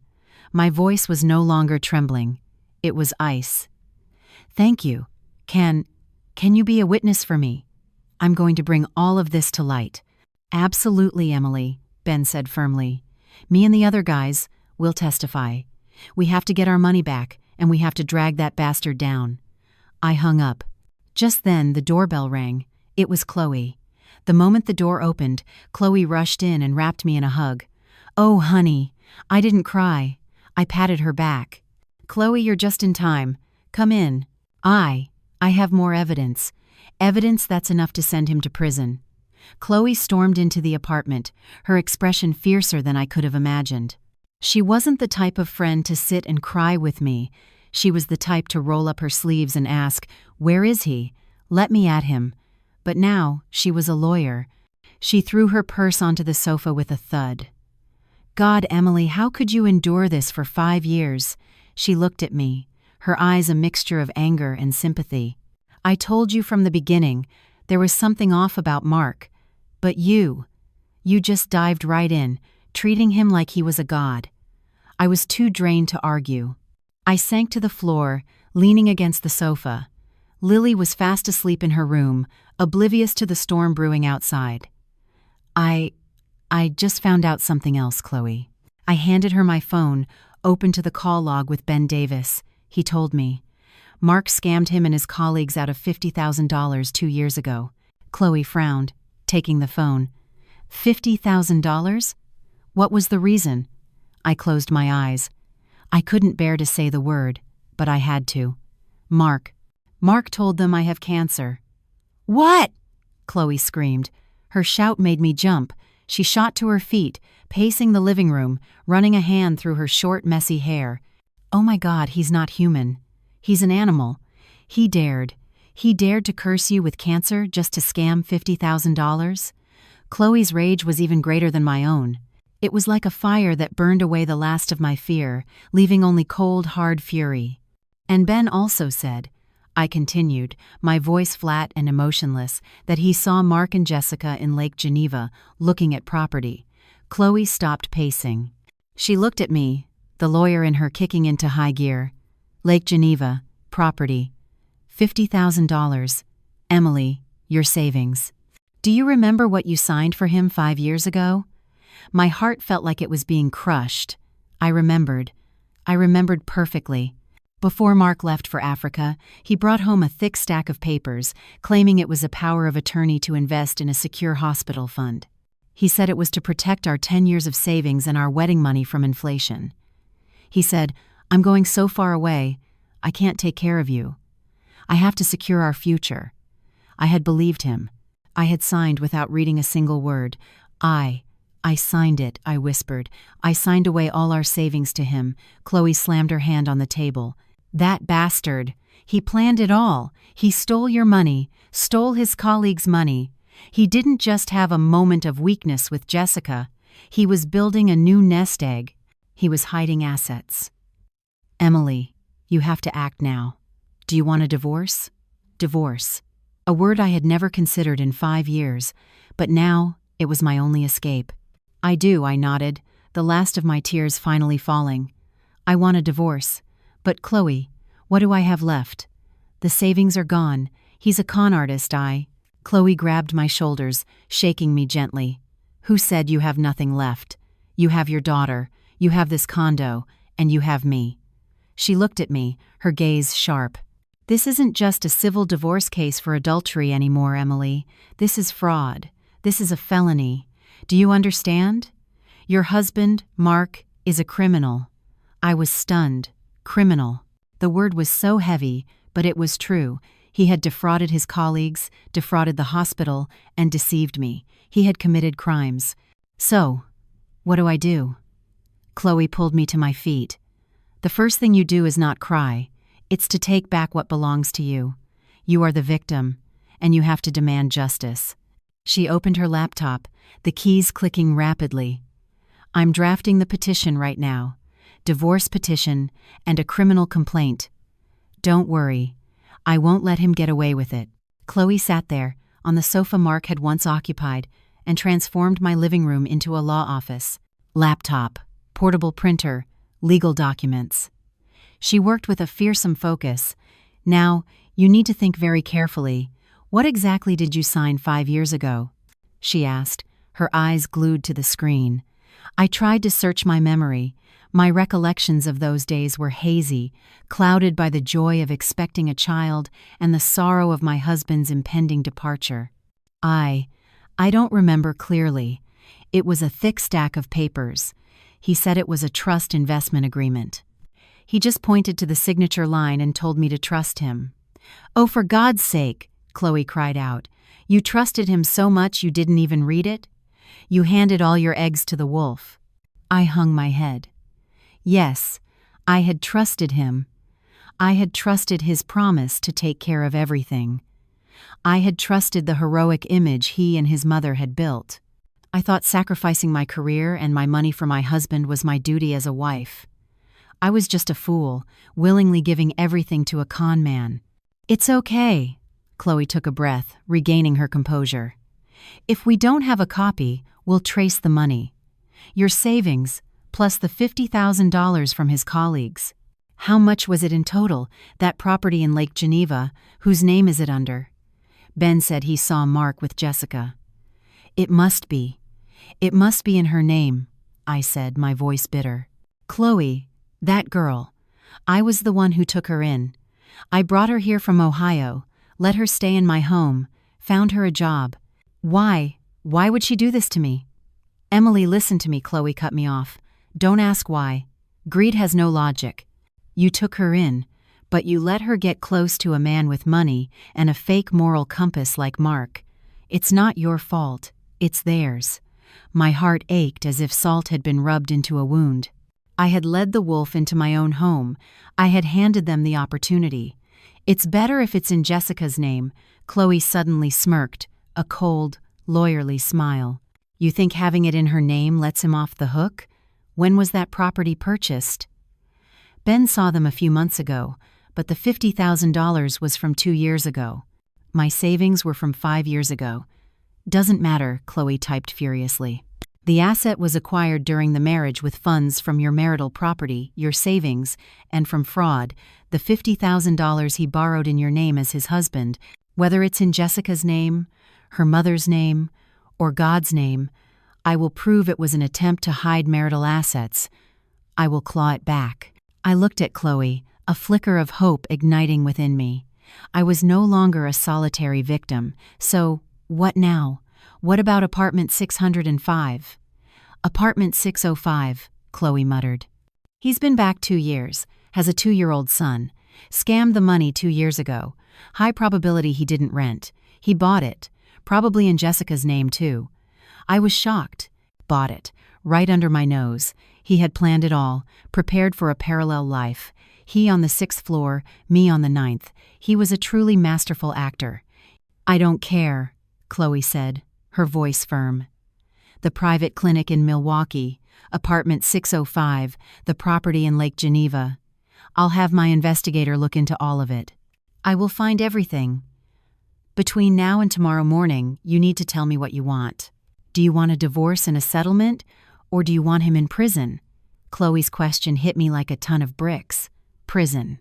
My voice was no longer trembling. It was ice. Thank you. Can you be a witness for me? I'm going to bring all of this to light. Absolutely, Emily, Ben said firmly. Me and the other guys will testify. We have to get our money back, and we have to drag that bastard down. I hung up. Just then, the doorbell rang. It was Chloe. The moment the door opened, Chloe rushed in and wrapped me in a hug. Oh, honey, I didn't cry. I patted her back. Chloe, you're just in time. Come in. I have more evidence. Evidence that's enough to send him to prison. Chloe stormed into the apartment, her expression fiercer than I could have imagined. She wasn't the type of friend to sit and cry with me. She was the type to roll up her sleeves and ask, "Where is he? Let me at him." But now she was a lawyer. She threw her purse onto the sofa with a thud. God, Emily, how could you endure this for 5 years? She looked at me, her eyes a mixture of anger and sympathy. I told you from the beginning, there was something off about Mark. But you just dived right in, treating him like he was a god. I was too drained to argue. I sank to the floor, leaning against the sofa. Lily was fast asleep in her room, oblivious to the storm brewing outside. I just found out something else, Chloe. I handed her my phone, open to the call log with Ben Davis. He told me. Mark scammed him and his colleagues out of $50,000 2 years ago. Chloe frowned, taking the phone. $50,000? What was the reason? I closed my eyes. I couldn't bear to say the word, but I had to. Mark told them I have cancer. What? Chloe screamed. Her shout made me jump. She shot to her feet, pacing the living room, running a hand through her short, messy hair. Oh my God, he's not human. He's an animal. He dared to curse you with cancer just to scam $50,000? Chloe's rage was even greater than my own. It was like a fire that burned away the last of my fear, leaving only cold, hard fury. And Ben also said, I continued, my voice flat and emotionless, that he saw Mark and Jessica in Lake Geneva, looking at property. Chloe stopped pacing. She looked at me, the lawyer in her kicking into high gear. Lake Geneva, property. $50,000. Emily, your savings. Do you remember what you signed for him 5 years ago? My heart felt like it was being crushed. I remembered perfectly. Before Mark left for Africa, he brought home a thick stack of papers, claiming it was a power of attorney to invest in a secure hospital fund. He said it was to protect our 10 years of savings and our wedding money from inflation. He said, I'm going so far away, I can't take care of you. I have to secure our future. I had believed him. I had signed without reading a single word. I signed it, I whispered. I signed away all our savings to him. Chloe slammed her hand on the table. That bastard. He planned it all. He stole your money, stole his colleagues' money. He didn't just have a moment of weakness with Jessica. He was building a new nest egg. He was hiding assets. Emily, you have to act now. Do you want a divorce? Divorce. A word I had never considered in 5 years, but now it was my only escape. I do, I nodded, the last of my tears finally falling. I want a divorce. But Chloe, what do I have left? The savings are gone. He's a con artist, Chloe grabbed my shoulders, shaking me gently. Who said you have nothing left? You have your daughter, you have this condo, and you have me. She looked at me, her gaze sharp. This isn't just a civil divorce case for adultery anymore, Emily. This is fraud. This is a felony. Do you understand? Your husband, Mark, is a criminal." I was stunned. Criminal. The word was so heavy, but it was true. He had defrauded his colleagues, defrauded the hospital, and deceived me. He had committed crimes. "So, what do I do?" Chloe pulled me to my feet. "The first thing you do is not cry. It's to take back what belongs to you. You are the victim, and you have to demand justice." She opened her laptop, the keys clicking rapidly. "I'm drafting the petition right now. Divorce petition and a criminal complaint. Don't worry, I won't let him get away with it." Chloe sat there, on the sofa Mark had once occupied, and transformed my living room into a law office. Laptop, portable printer, legal documents. She worked with a fearsome focus. "Now, you need to think very carefully. What exactly did you sign 5 years ago?" she asked, her eyes glued to the screen. I tried to search my memory. My recollections of those days were hazy, clouded by the joy of expecting a child and the sorrow of my husband's impending departure. I don't remember clearly. It was a thick stack of papers. He said it was a trust investment agreement. He just pointed to the signature line and told me to trust him. "Oh, for God's sake," Chloe cried out. "You trusted him so much you didn't even read it? You handed all your eggs to the wolf." I hung my head. Yes, I had trusted him. I had trusted his promise to take care of everything. I had trusted the heroic image he and his mother had built. I thought sacrificing my career and my money for my husband was my duty as a wife. I was just a fool, willingly giving everything to a con man. "It's okay," Chloe took a breath, regaining her composure. "If we don't have a copy, we'll trace the money. Your savings, plus the $50,000 from his colleagues. How much was it in total, that property in Lake Geneva? Whose name is it under?" Ben said he saw Mark with Jessica. It must be in her name," I said, my voice bitter. "Chloe, that girl. I was the one who took her in. I brought her here from Ohio, let her stay in my home, found her a job. Why would she do this to me?" "Emily, listen to me," Chloe cut me off. "Don't ask why. Greed has no logic. You took her in, but you let her get close to a man with money and a fake moral compass like Mark. It's not your fault, it's theirs." My heart ached as if salt had been rubbed into a wound. I had led the wolf into my own home. I had handed them the opportunity. "It's better if it's in Jessica's name," Chloe suddenly smirked, a cold, lawyerly smile. "You think having it in her name lets him off the hook? When was that property purchased?" "Ben saw them a few months ago, but the $50,000 was from 2 years ago. My savings were from 5 years ago." "Doesn't matter," Chloe typed furiously. "The asset was acquired during the marriage with funds from your marital property, your savings, and from fraud, the $50,000 he borrowed in your name as his husband. Whether it's in Jessica's name, her mother's name, or God's name, I will prove it was an attempt to hide marital assets. I will claw it back." I looked at Chloe, a flicker of hope igniting within me. I was no longer a solitary victim, so what now? What about apartment 605? "Apartment 605, Chloe muttered. "He's been back 2 years, has a 2-year-old son. Scammed the money 2 years ago. High probability he didn't rent. He bought it, probably in Jessica's name too." I was shocked. Bought it, right under my nose. He had planned it all, prepared for a parallel life. He on the 6th floor, me on the 9th. He was a truly masterful actor. "I don't care," Chloe said, her voice firm. "The private clinic in Milwaukee, apartment 605, the property in Lake Geneva. I'll have my investigator look into all of it. I will find everything. Between now and tomorrow morning, you need to tell me what you want. Do you want a divorce and a settlement, or do you want him in prison?" Chloe's question hit me like a ton of bricks. Prison.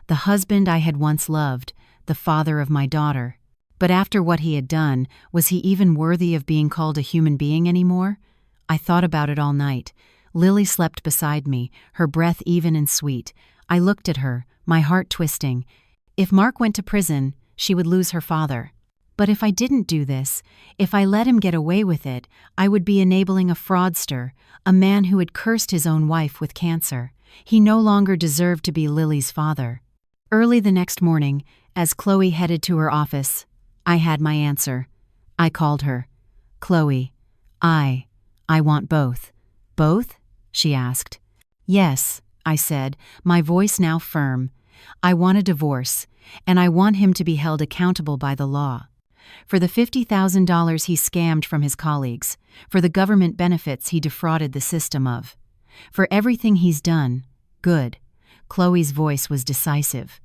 The husband I had once loved, the father of my daughter. But after what he had done, was he even worthy of being called a human being anymore? I thought about it all night. Lily slept beside me, her breath even and sweet. I looked at her, my heart twisting. If Mark went to prison, she would lose her father. But if I didn't do this, if I let him get away with it, I would be enabling a fraudster, a man who had cursed his own wife with cancer. He no longer deserved to be Lily's father. Early the next morning, as Chloe headed to her office, I had my answer. I called her. "Chloe, I want both." "Both?" she asked. "Yes," I said, my voice now firm. "I want a divorce, and I want him to be held accountable by the law. For the $50,000 he scammed from his colleagues, for the government benefits he defrauded the system of. For everything he's done, good." Chloe's voice was decisive.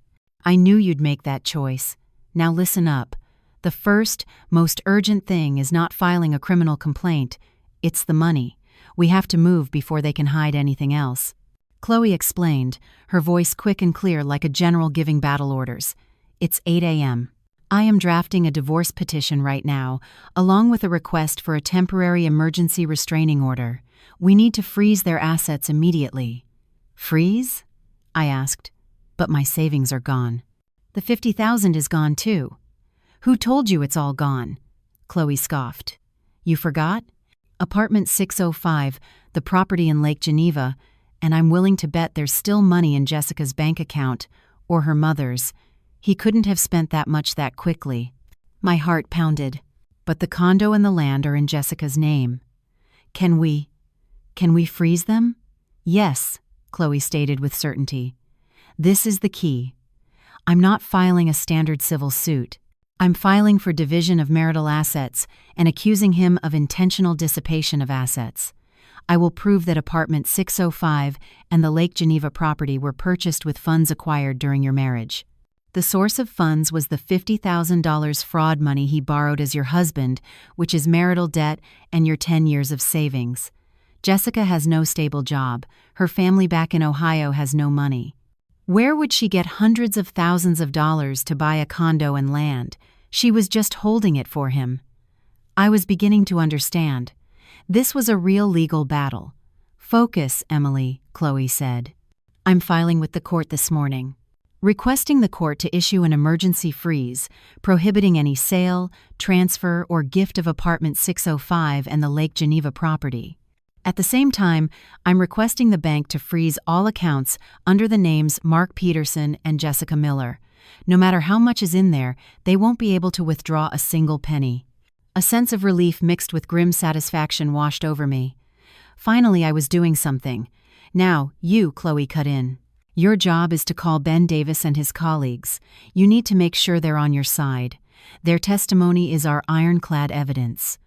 "I knew you'd make that choice. Now listen up. The first, most urgent thing is not filing a criminal complaint. It's the money. We have to move before they can hide anything else." Chloe explained, her voice quick and clear like a general giving battle orders. "It's 8 a.m. I am drafting a divorce petition right now, along with a request for a temporary emergency restraining order. We need to freeze their assets immediately." "Freeze?" I asked. "But my savings are gone." "The $50,000 is gone too." "Who told you it's all gone?" Chloe scoffed. "You forgot? Apartment 605, the property in Lake Geneva, and I'm willing to bet there's still money in Jessica's bank account, or her mother's. He couldn't have spent that much that quickly." My heart pounded. "But the condo and the land are in Jessica's name. Can we freeze them?" "Yes," Chloe stated with certainty. "This is the key. I'm not filing a standard civil suit. I'm filing for division of marital assets and accusing him of intentional dissipation of assets. I will prove that apartment 605 and the Lake Geneva property were purchased with funds acquired during your marriage. The source of funds was the $50,000 fraud money he borrowed as your husband, which is marital debt and your 10 years of savings. Jessica has no stable job. Her family back in Ohio has no money. Where would she get hundreds of thousands of dollars to buy a condo and land? She was just holding it for him." I was beginning to understand. This was a real legal battle. "Focus, Emily," Chloe said. "I'm filing with the court this morning, requesting the court to issue an emergency freeze, prohibiting any sale, transfer, or gift of apartment 605 and the Lake Geneva property. At the same time, I'm requesting the bank to freeze all accounts under the names Mark Peterson and Jessica Miller. No matter how much is in there, they won't be able to withdraw a single penny." A sense of relief mixed with grim satisfaction washed over me. Finally, I was doing something. "Now, you," Chloe cut in. "Your job is to call Ben Davis and his colleagues. You need to make sure they're on your side. Their testimony is our ironclad evidence."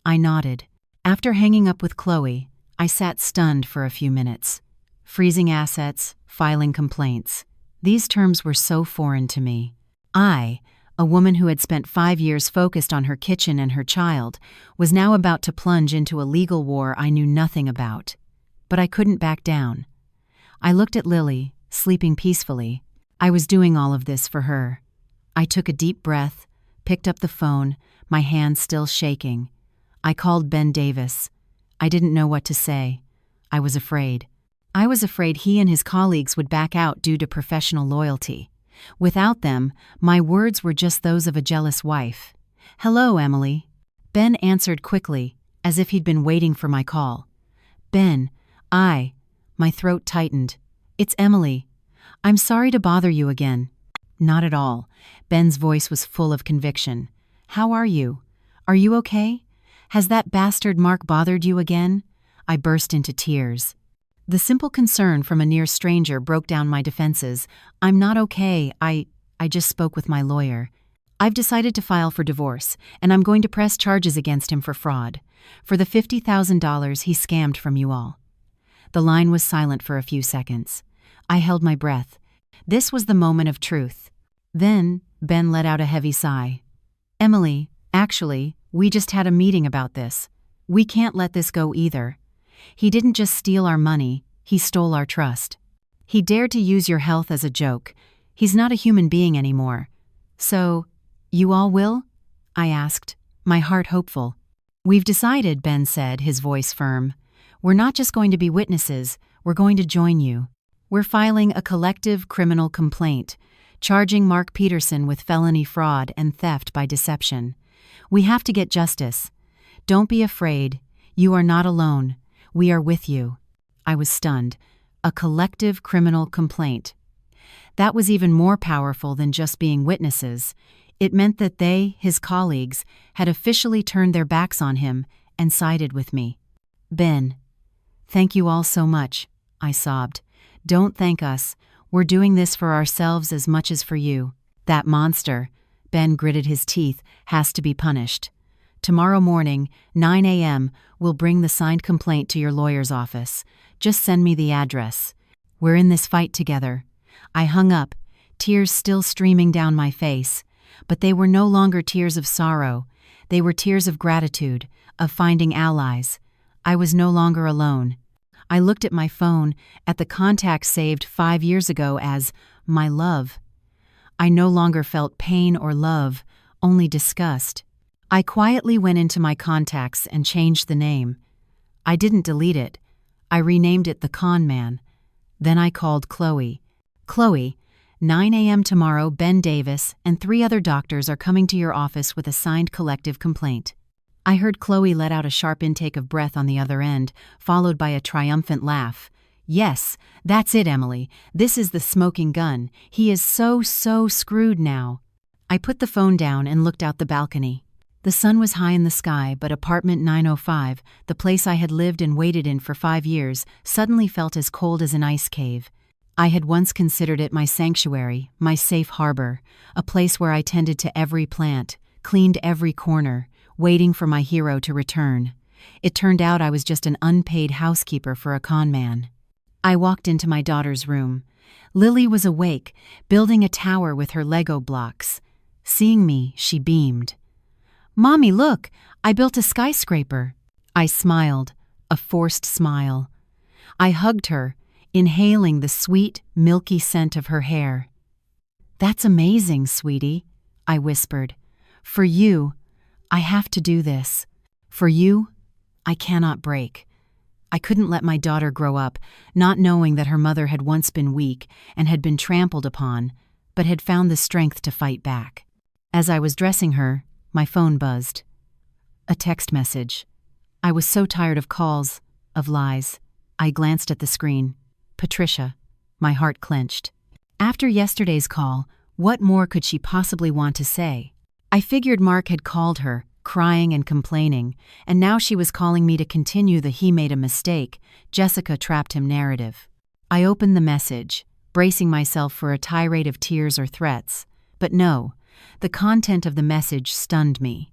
I nodded. After hanging up with Chloe, I sat stunned for a few minutes. Freezing assets, filing complaints. These terms were so foreign to me. I, a woman who had spent 5 years focused on her kitchen and her child, was now about to plunge into a legal war I knew nothing about. But I couldn't back down. I looked at Lily, sleeping peacefully. I was doing all of this for her. I took a deep breath, picked up the phone, my hands still shaking. I called Ben Davis. I didn't know what to say. I was afraid. I was afraid he and his colleagues would back out due to professional loyalty. Without them, my words were just those of a jealous wife. "Hello, Emily." Ben answered quickly, as if he'd been waiting for my call. "Ben, my throat tightened. "It's Emily. I'm sorry to bother you again." "Not at all." Ben's voice was full of conviction. "How are you? Are you okay? Has that bastard Mark bothered you again?" I burst into tears. The simple concern from a near stranger broke down my defenses. "I'm not okay. I just spoke with my lawyer. I've decided to file for divorce, and I'm going to press charges against him for fraud, for the $50,000 he scammed from you all." The line was silent for a few seconds. I held my breath. This was the moment of truth. Then, Ben let out a heavy sigh. "Emily, actually, we just had a meeting about this. We can't let this go either. He didn't just steal our money, he stole our trust. He dared to use your health as a joke. He's not a human being anymore. So, you all will?" I asked, my heart hopeful. "We've decided," Ben said, his voice firm. "We're not just going to be witnesses, we're going to join you. We're filing a collective criminal complaint, charging Mark Peterson with felony fraud and theft by deception. We have to get justice. Don't be afraid. You are not alone. We are with you. I was stunned. A collective criminal complaint. That was even more powerful than just being witnesses. It meant that they, his colleagues, had officially turned their backs on him and sided with me. Ben, thank you all so much, I sobbed. Don't thank us. We're doing this for ourselves as much as for you. That monster, Ben gritted his teeth, has to be punished. Tomorrow morning, 9 a.m., we'll bring the signed complaint to your lawyer's office. Just send me the address. We're in this fight together. I hung up, tears still streaming down my face. But they were no longer tears of sorrow. They were tears of gratitude, of finding allies. I was no longer alone. I looked at my phone, at the contact saved 5 years ago as my love. I no longer felt pain or love, only disgust. I quietly went into my contacts and changed the name. I didn't delete it. I renamed it the Con Man. Then I called Chloe. Chloe, 9 a.m. tomorrow, Ben Davis and 3 other doctors are coming to your office with a signed collective complaint. I heard Chloe let out a sharp intake of breath on the other end, followed by a triumphant laugh. Yes, that's it, Emily. This is the smoking gun. He is so screwed now. I put the phone down and looked out the balcony. The sun was high in the sky, but apartment 905, the place I had lived and waited in for 5 years, suddenly felt as cold as an ice cave. I had once considered it my sanctuary, my safe harbor, a place where I tended to every plant, cleaned every corner, waiting for my hero to return. It turned out I was just an unpaid housekeeper for a con man. I walked into my daughter's room. Lily was awake, building a tower with her Lego blocks. Seeing me, she beamed. "Mommy, look, I built a skyscraper." I smiled, a forced smile. I hugged her, inhaling the sweet, milky scent of her hair. "That's amazing, sweetie," I whispered. "For you, I have to do this. For you, I cannot break." I couldn't let my daughter grow up, not knowing that her mother had once been weak and had been trampled upon, but had found the strength to fight back. As I was dressing her, my phone buzzed. A text message. I was so tired of calls, of lies. I glanced at the screen. Patricia. My heart clenched. After yesterday's call, what more could she possibly want to say? I figured Mark had called her, crying and complaining, and now she was calling me to continue the "he made a mistake, Jessica trapped him" narrative. I opened the message, bracing myself for a tirade of tears or threats. But no, the content of the message stunned me.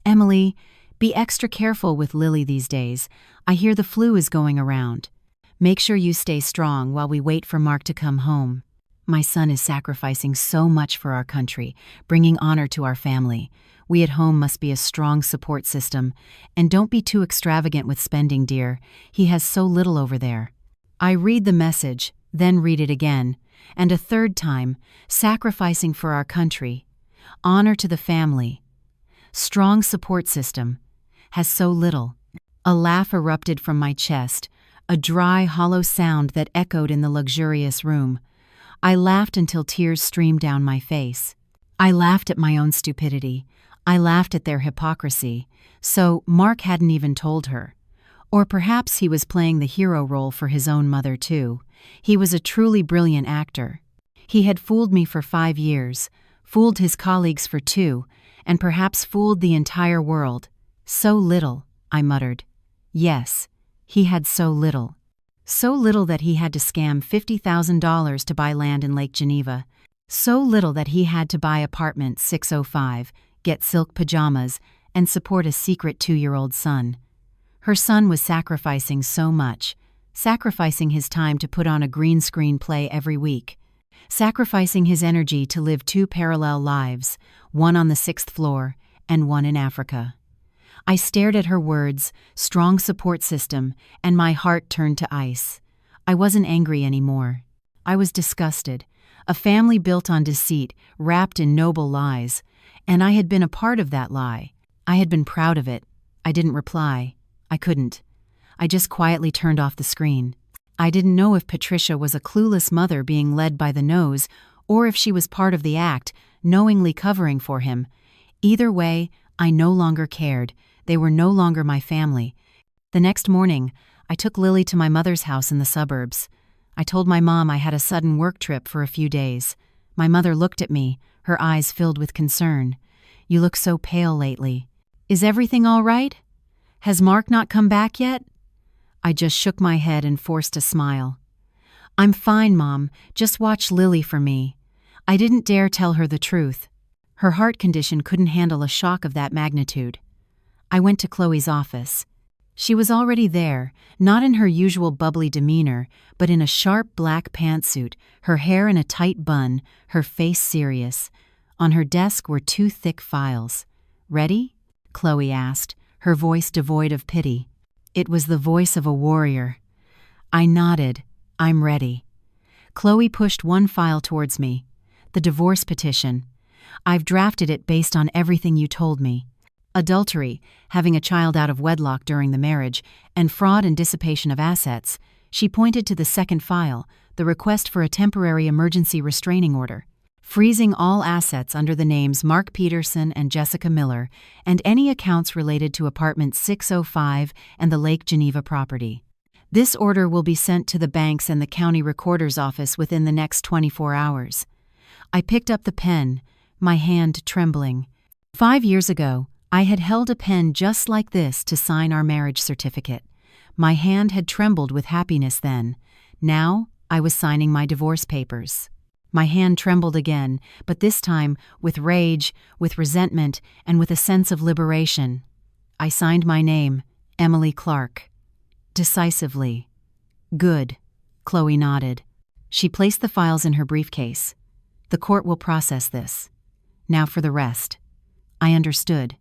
"Emily, be extra careful with Lily these days. I hear the flu is going around. Make sure you stay strong while we wait for Mark to come home. My son is sacrificing so much for our country, bringing honor to our family. We at home must be a strong support system. And don't be too extravagant with spending, dear. He has so little over there." I read the message, then read it again, and a third time, sacrificing for our country. Honor to the family. Strong support system. Has so little. A laugh erupted from my chest, a dry, hollow sound that echoed in the luxurious room. I laughed until tears streamed down my face. I laughed at my own stupidity. I laughed at their hypocrisy. So Mark hadn't even told her. Or perhaps he was playing the hero role for his own mother too. He was a truly brilliant actor. He had fooled me for 5 years, fooled his colleagues for 2, and perhaps fooled the entire world. So little, I muttered. Yes, he had so little. So little that he had to scam $50,000 to buy land in Lake Geneva. So little that he had to buy apartment 605, get silk pajamas, and support a secret 2-year-old son. Her son was sacrificing so much, sacrificing his time to put on a green screen play every week, sacrificing his energy to live 2 parallel lives, one on the 6th floor and one in Africa. I stared at her words, strong support system, and my heart turned to ice. I wasn't angry anymore. I was disgusted. A family built on deceit, wrapped in noble lies. And I had been a part of that lie. I had been proud of it. I didn't reply. I couldn't. I just quietly turned off the screen. I didn't know if Patricia was a clueless mother being led by the nose, or if she was part of the act, knowingly covering for him. Either way, I no longer cared. They were no longer my family. The next morning, I took Lily to my mother's house in the suburbs. I told my mom I had a sudden work trip for a few days. My mother looked at me, her eyes filled with concern. "You look so pale lately. Is everything all right? Has Mark not come back yet?" I just shook my head and forced a smile. "I'm fine, Mom. Just watch Lily for me." I didn't dare tell her the truth. Her heart condition couldn't handle a shock of that magnitude. I went to Chloe's office. She was already there, not in her usual bubbly demeanor, but in a sharp black pantsuit, her hair in a tight bun, her face serious. On her desk were 2 thick files. "Ready?" Chloe asked, her voice devoid of pity. It was the voice of a warrior. I nodded. "I'm ready." Chloe pushed one file towards me. "The divorce petition. I've drafted it based on everything you told me. Adultery, having a child out of wedlock during the marriage, and fraud and dissipation of assets." She pointed to the second file, the request for a temporary emergency restraining order, freezing all assets under the names Mark Peterson and Jessica Miller, and any accounts related to apartment 605 and the Lake Geneva property. "This order will be sent to the banks and the county recorder's office within the next 24 hours. I picked up the pen, my hand trembling. 5 years ago, I had held a pen just like this to sign our marriage certificate. My hand had trembled with happiness then. Now, I was signing my divorce papers. My hand trembled again, but this time with rage, with resentment, and with a sense of liberation. I signed my name, Emily Clark. Decisively. "Good," Chloe nodded. She placed the files in her briefcase. "The court will process this. Now for the rest." I understood.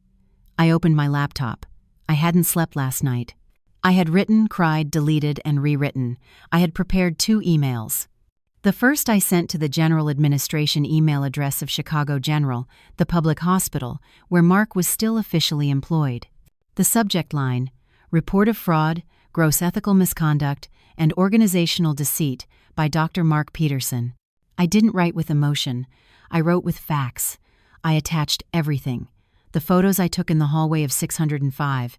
I opened my laptop. I hadn't slept last night. I had written, cried, deleted, and rewritten. I had prepared 2 emails. The first I sent to the General Administration email address of Chicago General, the public hospital, where Mark was still officially employed. The subject line, "Report of fraud, gross ethical misconduct, and organizational deceit by Dr. Mark Peterson." I didn't write with emotion. I wrote with facts. I attached everything. The photos I took in the hallway of 605.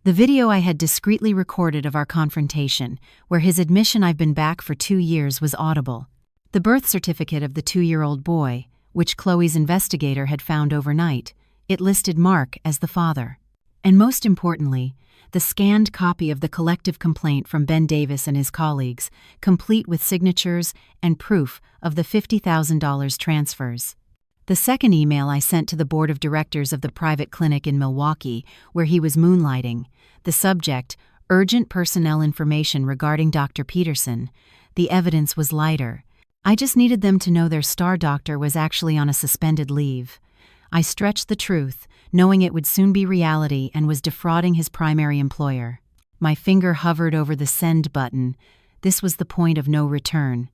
The video I had discreetly recorded of our confrontation, where his admission "I've been back for 2 years" was audible. The birth certificate of the 2-year-old boy, which Chloe's investigator had found overnight. It listed Mark as the father. And most importantly, the scanned copy of the collective complaint from Ben Davis and his colleagues, complete with signatures and proof of the $50,000 transfers. The second email I sent to the board of directors of the private clinic in Milwaukee, where he was moonlighting. The subject, "Urgent personnel information regarding Dr. Peterson." The evidence was lighter. I just needed them to know their star doctor was actually on a suspended leave. I stretched the truth, knowing it would soon be reality and was defrauding his primary employer. My finger hovered over the send button. This was the point of no return.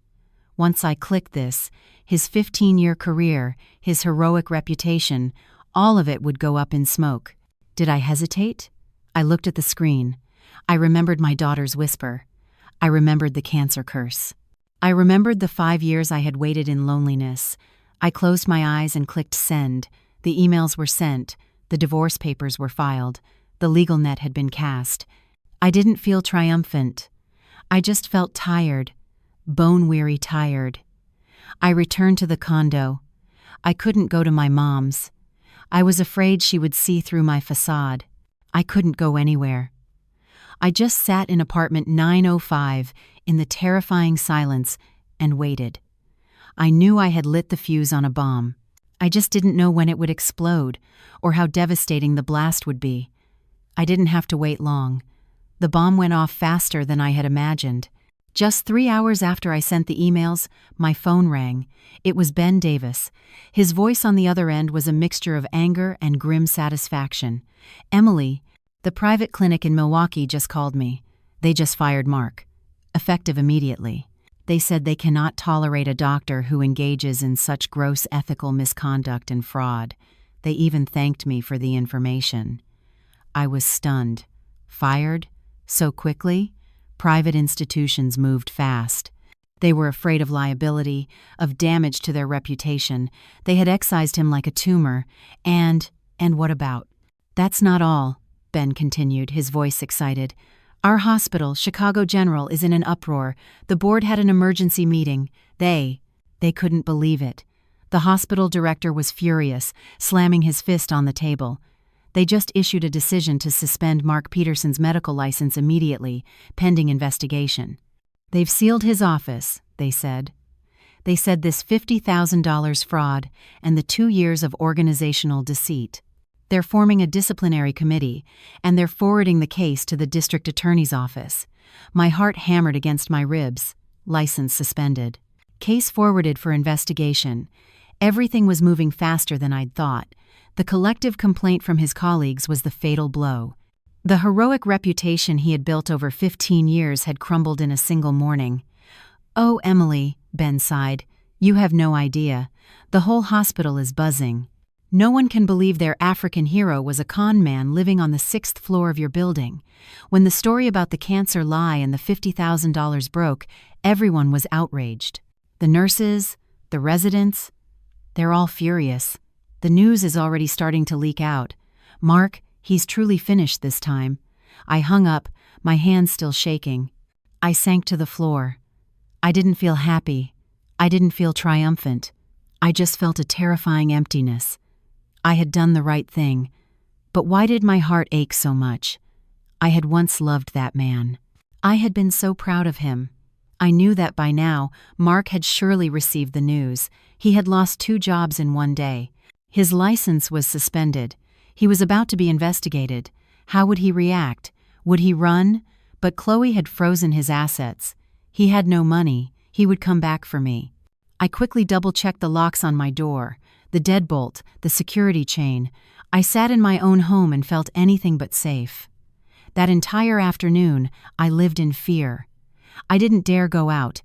Once I clicked this, his 15-year career, his heroic reputation, all of it would go up in smoke. Did I hesitate? I looked at the screen. I remembered my daughter's whisper. I remembered the cancer curse. I remembered the 5 years I had waited in loneliness. I closed my eyes and clicked send. The emails were sent. The divorce papers were filed. The legal net had been cast. I didn't feel triumphant. I just felt tired. Bone-weary tired. I returned to the condo. I couldn't go to my mom's. I was afraid she would see through my facade. I couldn't go anywhere. I just sat in apartment 905 in the terrifying silence and waited. I knew I had lit the fuse on a bomb. I just didn't know when it would explode or how devastating the blast would be. I didn't have to wait long. The bomb went off faster than I had imagined. Just 3 hours after I sent the emails, my phone rang. It was Ben Davis. His voice on the other end was a mixture of anger and grim satisfaction. "Emily, the private clinic in Milwaukee just called me. They just fired Mark. Effective immediately. They said they cannot tolerate a doctor who engages in such gross ethical misconduct and fraud. They even thanked me for the information." I was stunned. Fired? So quickly? Private institutions moved fast. They were afraid of liability, of damage to their reputation. They had excised him like a tumor. And what about? That's not all, Ben continued, his voice excited. Our hospital, Chicago General, is in an uproar. The board had an emergency meeting. They couldn't believe it. The hospital director was furious, slamming his fist on the table. They just issued a decision to suspend Mark Peterson's medical license immediately, pending investigation. They've sealed his office, they said. They said this $50,000 fraud and the 2 years of organizational deceit. They're forming a disciplinary committee, and they're forwarding the case to the district attorney's office. My heart hammered against my ribs. License suspended. Case forwarded for investigation. Everything was moving faster than I'd thought. The collective complaint from his colleagues was the fatal blow. The heroic reputation he had built over 15 years had crumbled in a single morning. Oh, Emily, Ben sighed, you have no idea. The whole hospital is buzzing. No one can believe their African hero was a con man living on the 6th floor of your building. When the story about the cancer lie and the $50,000 broke, everyone was outraged. The nurses, the residents, they're all furious. The news is already starting to leak out. Mark, he's truly finished this time. I hung up, my hands still shaking. I sank to the floor. I didn't feel happy. I didn't feel triumphant. I just felt a terrifying emptiness. I had done the right thing. But why did my heart ache so much? I had once loved that man. I had been so proud of him. I knew that by now, Mark had surely received the news. He had lost 2 jobs in one day. His license was suspended. He was about to be investigated. How would he react? Would he run? But Chloe had frozen his assets. He had no money. He would come back for me. I quickly double-checked the locks on my door, the deadbolt, the security chain. I sat in my own home and felt anything but safe. That entire afternoon, I lived in fear. I didn't dare go out.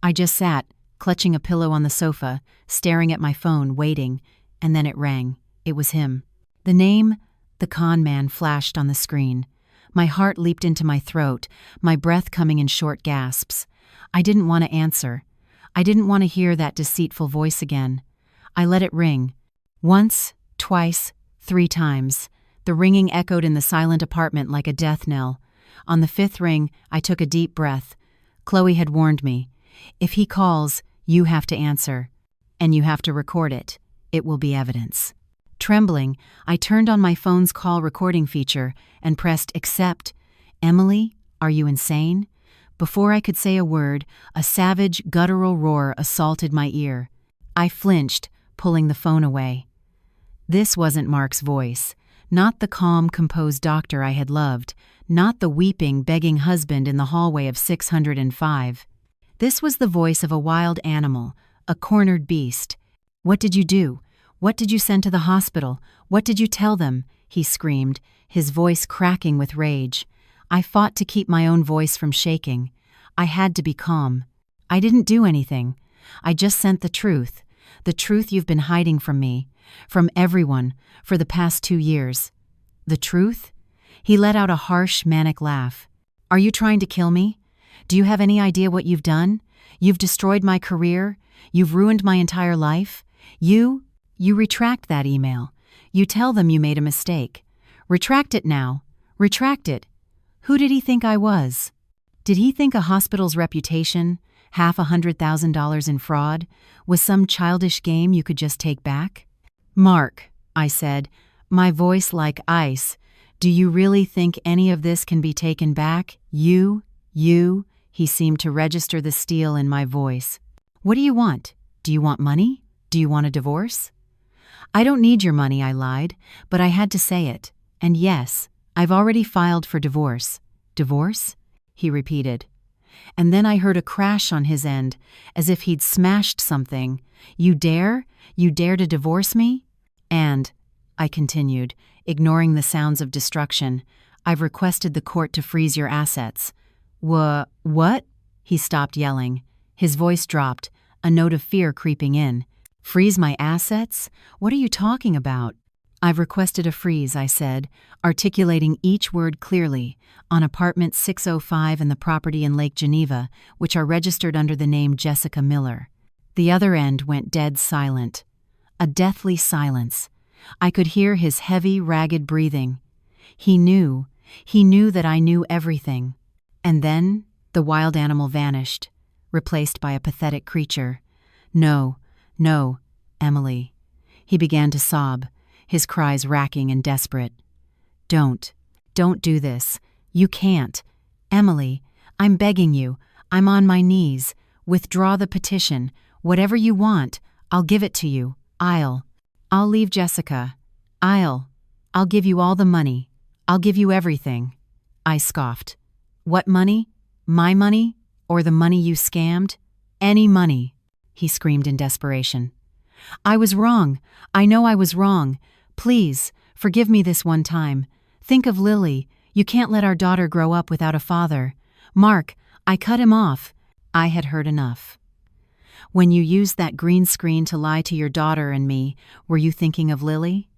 I just sat, clutching a pillow on the sofa, staring at my phone, waiting, and then it rang. It was him. The name, the con man, flashed on the screen. My heart leaped into my throat, my breath coming in short gasps. I didn't want to answer. I didn't want to hear that deceitful voice again. I let it ring. Once, twice, 3 times. The ringing echoed in the silent apartment like a death knell. On the 5th ring, I took a deep breath. Chloe had warned me. If he calls, you have to answer. And you have to record it. It will be evidence. Trembling, I turned on my phone's call recording feature and pressed accept. Emily, are you insane? Before I could say a word, a savage, guttural roar assaulted my ear. I flinched, pulling the phone away. This wasn't Mark's voice. Not the calm, composed doctor I had loved. Not the weeping, begging husband in the hallway of 605. This was the voice of a wild animal, a cornered beast. What did you do? What did you send to the hospital? What did you tell them? He screamed, his voice cracking with rage. I fought to keep my own voice from shaking. I had to be calm. I didn't do anything. I just sent the truth you've been hiding from me, from everyone, for the past 2 years. The truth? He let out a harsh, manic laugh. Are you trying to kill me? Do you have any idea what you've done? You've destroyed my career. You've ruined my entire life. You retract that email. You tell them you made a mistake. Retract it now. Retract it. Who did he think I was? Did he think a hospital's reputation, $500,000 in fraud, was some childish game you could just take back? Mark, I said, my voice like ice, do you really think any of this can be taken back? You, he seemed to register the steel in my voice. What do you want? Do you want money? Do you want a divorce? I don't need your money, I lied, but I had to say it. And yes, I've already filed for divorce. Divorce? He repeated. And then I heard a crash on his end, as if he'd smashed something. You dare? You dare to divorce me? And, I continued, ignoring the sounds of destruction, I've requested the court to freeze your assets. What? He stopped yelling. His voice dropped, a note of fear creeping in. Freeze my assets? What are you talking about? "I've requested a freeze," I said, articulating each word clearly, "on apartment 605 and the property in Lake Geneva, which are registered under the name Jessica Miller." The other end went dead silent. A deathly silence. I could hear his heavy, ragged breathing. He knew that I knew everything. And then the wild animal vanished, replaced by a pathetic creature. "No, no, Emily." He began to sob, his cries racking and desperate. Don't do this. You can't. Emily, I'm begging you. I'm on my knees. Withdraw the petition. Whatever you want, I'll give it to you. I'll leave Jessica. I'll give you all the money. I'll give you everything." I scoffed. "What money? My money? Or the money you scammed?" "Any money," he screamed in desperation. "I was wrong. I know I was wrong. Please, forgive me this one time. Think of Lily. You can't let our daughter grow up without a father. Mark, I cut him off." I had heard enough. "When you used that green screen to lie to your daughter and me, were you thinking of Lily?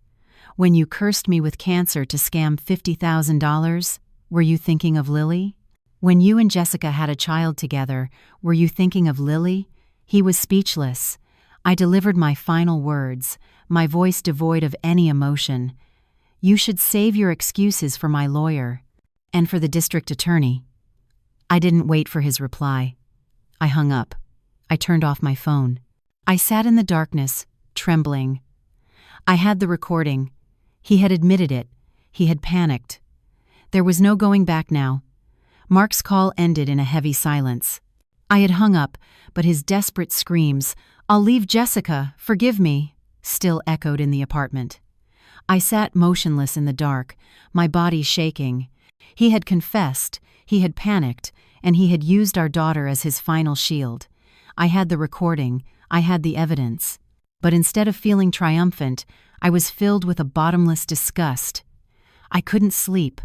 When you cursed me with cancer to scam $50,000, were you thinking of Lily? When you and Jessica had a child together, were you thinking of Lily?" He was speechless. I delivered my final words, my voice devoid of any emotion. "You should save your excuses for my lawyer and for the district attorney." I didn't wait for his reply. I hung up. I turned off my phone. I sat in the darkness, trembling. I had the recording. He had admitted it. He had panicked. There was no going back now. Mark's call ended in a heavy silence. I had hung up, but his desperate screams, "I'll leave Jessica, forgive me," still echoed in the apartment. I sat motionless in the dark, my body shaking. He had confessed, he had panicked, and he had used our daughter as his final shield. I had the recording, I had the evidence. But instead of feeling triumphant, I was filled with a bottomless disgust. I couldn't sleep.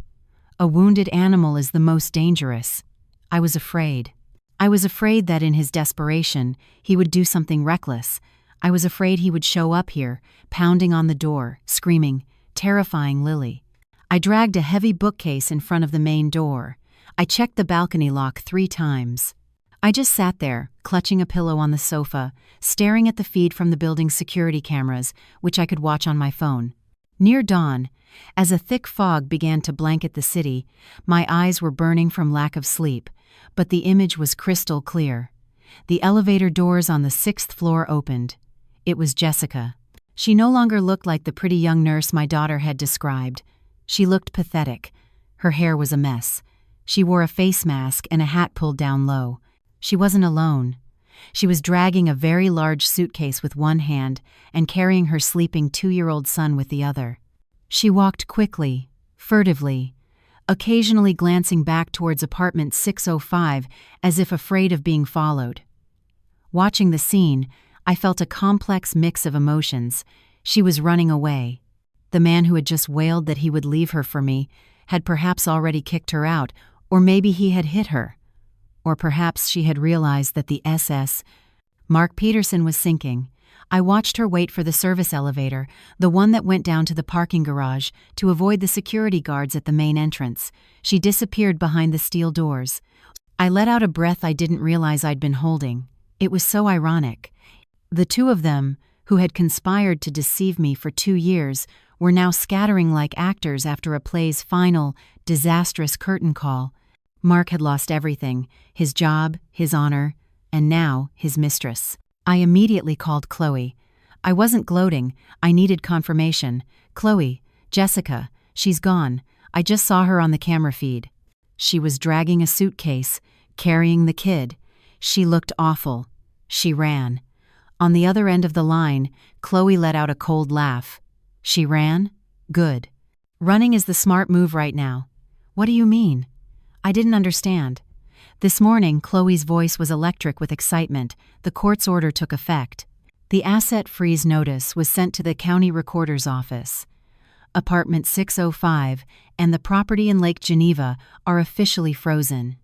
A wounded animal is the most dangerous. I was afraid. I was afraid that in his desperation, he would do something reckless. I was afraid he would show up here, pounding on the door, screaming, terrifying Lily. I dragged a heavy bookcase in front of the main door. I checked the balcony lock 3 times. I just sat there, clutching a pillow on the sofa, staring at the feed from the building's security cameras, which I could watch on my phone. Near dawn, as a thick fog began to blanket the city, my eyes were burning from lack of sleep, but the image was crystal clear. The elevator doors on the 6th floor opened. It was Jessica. She no longer looked like the pretty young nurse my daughter had described. She looked pathetic. Her hair was a mess. She wore a face mask and a hat pulled down low. She wasn't alone. She was dragging a very large suitcase with one hand and carrying her sleeping 2-year-old son with the other. She walked quickly, furtively, occasionally glancing back towards apartment 605 as if afraid of being followed. Watching the scene, I felt a complex mix of emotions. She was running away. The man who had just wailed that he would leave her for me had perhaps already kicked her out, or maybe he had hit her. Or perhaps she had realized that the SS, Mark Peterson, was sinking. I watched her wait for the service elevator, the one that went down to the parking garage, to avoid the security guards at the main entrance. She disappeared behind the steel doors. I let out a breath I didn't realize I'd been holding. It was so ironic. The two of them, who had conspired to deceive me for 2 years, were now scattering like actors after a play's final, disastrous curtain call. Mark had lost everything, his job, his honor, and now his mistress. I immediately called Chloe. I wasn't gloating, I needed confirmation. "Chloe, Jessica, she's gone. I just saw her on the camera feed. She was dragging a suitcase, carrying the kid. She looked awful. She ran." On the other end of the line, Chloe let out a cold laugh. "She ran? Good. Running is the smart move right now." "What do you mean?" I didn't understand. This morning, Chloe's voice was electric with excitement. The court's order took effect. The asset freeze notice was sent to the county recorder's office. Apartment 605 and the property in Lake Geneva are officially frozen.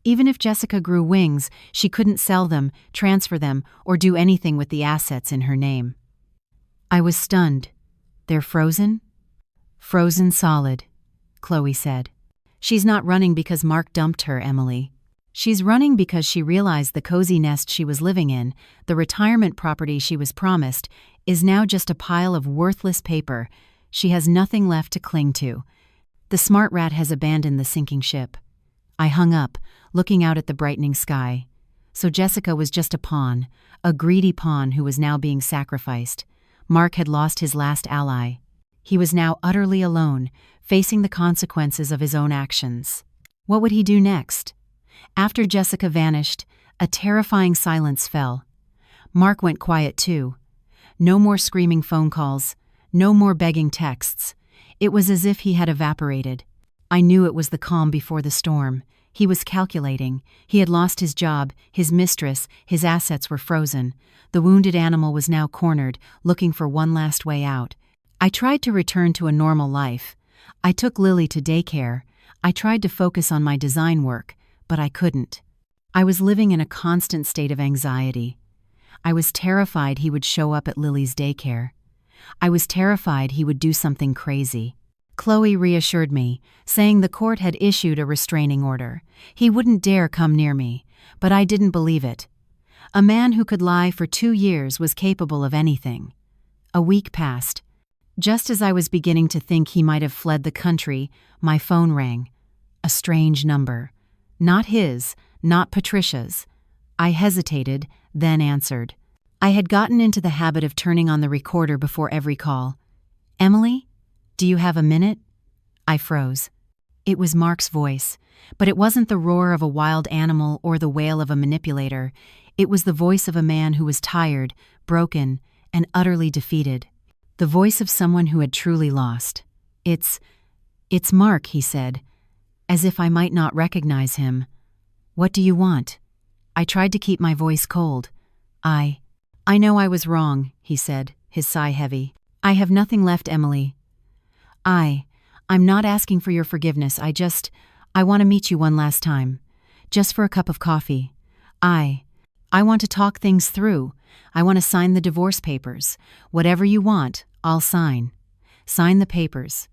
Even if Jessica grew wings, she couldn't sell them, transfer them, or do anything with the assets in her name. I was stunned. They're frozen? Frozen solid, Chloe said. She's not running because Mark dumped her, Emily. She's running because she realized the cozy nest she was living in, the retirement property she was promised, is now just a pile of worthless paper. She has nothing left to cling to. The smart rat has abandoned the sinking ship. I hung up, looking out at the brightening sky. So Jessica was just a pawn, a greedy pawn who was now being sacrificed. Mark had lost his last ally. He was now utterly alone, facing the consequences of his own actions. What would he do next? After Jessica vanished, a terrifying silence fell. Mark went quiet too. No more screaming phone calls, no more begging texts. It was as if he had evaporated. I knew it was the calm before the storm. He was calculating. He had lost his job, his mistress, his assets were frozen. The wounded animal was now cornered, looking for one last way out. I tried to return to a normal life. I took Lily to daycare. I tried to focus on my design work, but I couldn't. I was living in a constant state of anxiety. I was terrified he would show up at Lily's daycare. I was terrified he would do something crazy. Chloe reassured me, saying the court had issued a restraining order. He wouldn't dare come near me, but I didn't believe it. A man who could lie for 2 years was capable of anything. A week passed. Just as I was beginning to think he might have fled the country, my phone rang. A strange number. Not his, not Patricia's. I hesitated, then answered. I had gotten into the habit of turning on the recorder before every call. Emily? Do you have a minute? I froze. It was Mark's voice, but it wasn't the roar of a wild animal or the wail of a manipulator. It was the voice of a man who was tired, broken, and utterly defeated. The voice of someone who had truly lost. It's Mark, he said, as if I might not recognize him. What do you want? I tried to keep my voice cold. I know I was wrong, he said, his sigh heavy. I have nothing left, Emily. I'm not asking for your forgiveness. I want to meet you one last time. Just for a cup of coffee. I want to talk things through. I want to sign the divorce papers. Whatever you want, I'll sign. Sign the papers.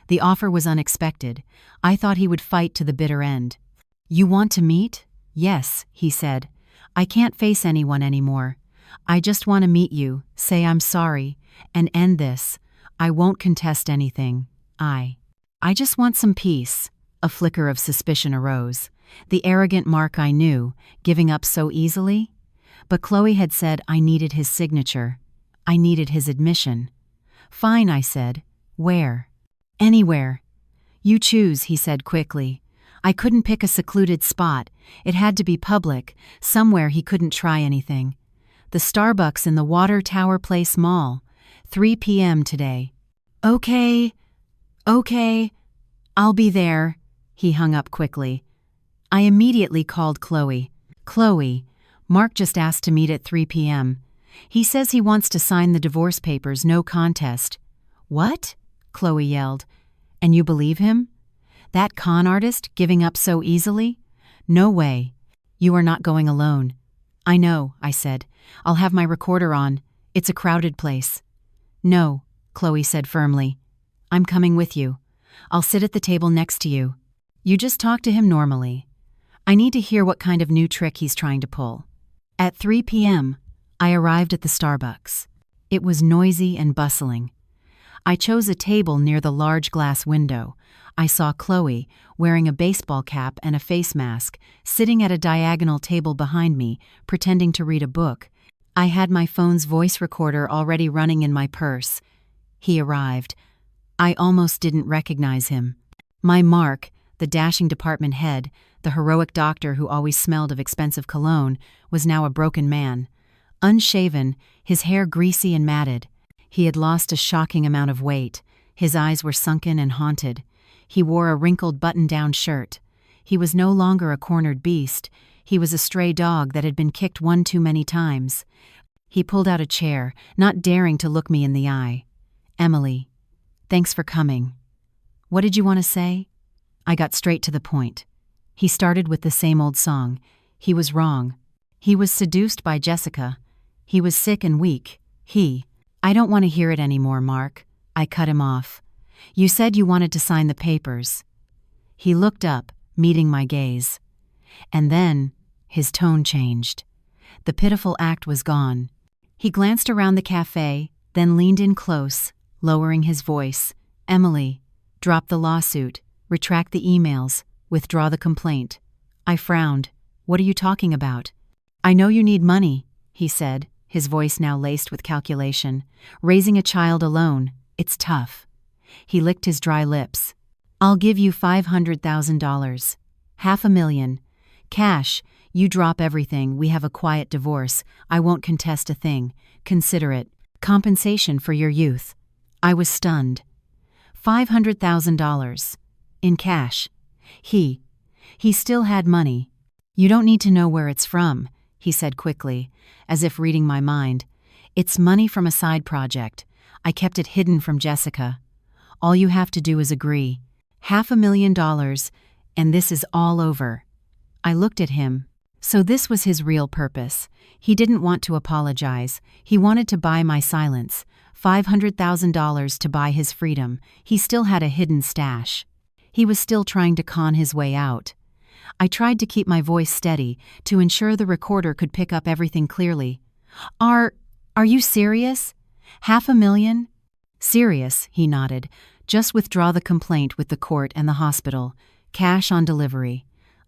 The offer was unexpected. I thought he would fight to the bitter end. You want to meet? Yes, he said. I can't face anyone anymore. I just want to meet you, say I'm sorry, and end this. I won't contest anything. I just want some peace. A flicker of suspicion arose. The arrogant Mark I knew, giving up so easily? But Chloe had said I needed his signature. I needed his admission. Fine, I said. Where? Anywhere. You choose, he said quickly. I couldn't pick a secluded spot. It had to be public, somewhere he couldn't try anything. The Starbucks in the Water Tower Place Mall. 3 p.m. today. Okay. I'll be there. He hung up quickly. I immediately called Chloe. Chloe, Mark just asked to meet at 3 p.m. He says he wants to sign the divorce papers, no contest. What? Chloe yelled. And you believe him? That con artist giving up so easily? No way. You are not going alone. I know, I said. I'll have my recorder on. It's a crowded place. No, Chloe said firmly. I'm coming with you. I'll sit at the table next to you. You just talk to him normally. I need to hear what kind of new trick he's trying to pull. At 3 p.m., I arrived at the Starbucks. It was noisy and bustling. I chose a table near the large glass window. I saw Chloe, wearing a baseball cap and a face mask, sitting at a diagonal table behind me, pretending to read a book. I had my phone's voice recorder already running in my purse. He arrived. I almost didn't recognize him. My Mark, the dashing department head, the heroic doctor who always smelled of expensive cologne, was now a broken man. Unshaven, his hair greasy and matted. He had lost a shocking amount of weight. His eyes were sunken and haunted. He wore a wrinkled button-down shirt. He was no longer a cornered beast. He was a stray dog that had been kicked one too many times. He pulled out a chair, not daring to look me in the eye. Emily, thanks for coming. What did you want to say? I got straight to the point. He started with the same old song. He was wrong. He was seduced by Jessica. He was sick and weak. I don't want to hear it anymore, Mark. I cut him off. You said you wanted to sign the papers." He looked up, meeting my gaze. And then, his tone changed. The pitiful act was gone. He glanced around the cafe, then leaned in close, lowering his voice. "Emily, drop the lawsuit, retract the emails, withdraw the complaint." I frowned. "What are you talking about?" "I know you need money," he said, his voice now laced with calculation. "Raising a child alone, it's tough." He licked his dry lips. "I'll give you $500,000. $500,000. Cash, you drop everything, we have a quiet divorce, I won't contest a thing. Consider it compensation for your youth." I was stunned. $500,000. In cash. He still had money. "You don't need to know where it's from," he said quickly, as if reading my mind. "It's money from a side project. I kept it hidden from Jessica. All you have to do is agree. $500,000, and this is all over." I looked at him. So this was his real purpose. He didn't want to apologize. He wanted to buy my silence. $500,000 to buy his freedom. He still had a hidden stash. He was still trying to con his way out. I tried to keep my voice steady, to ensure the recorder could pick up everything clearly. Are you serious? $500,000? "Serious," he nodded. "Just withdraw the complaint with the court and the hospital. Cash on delivery."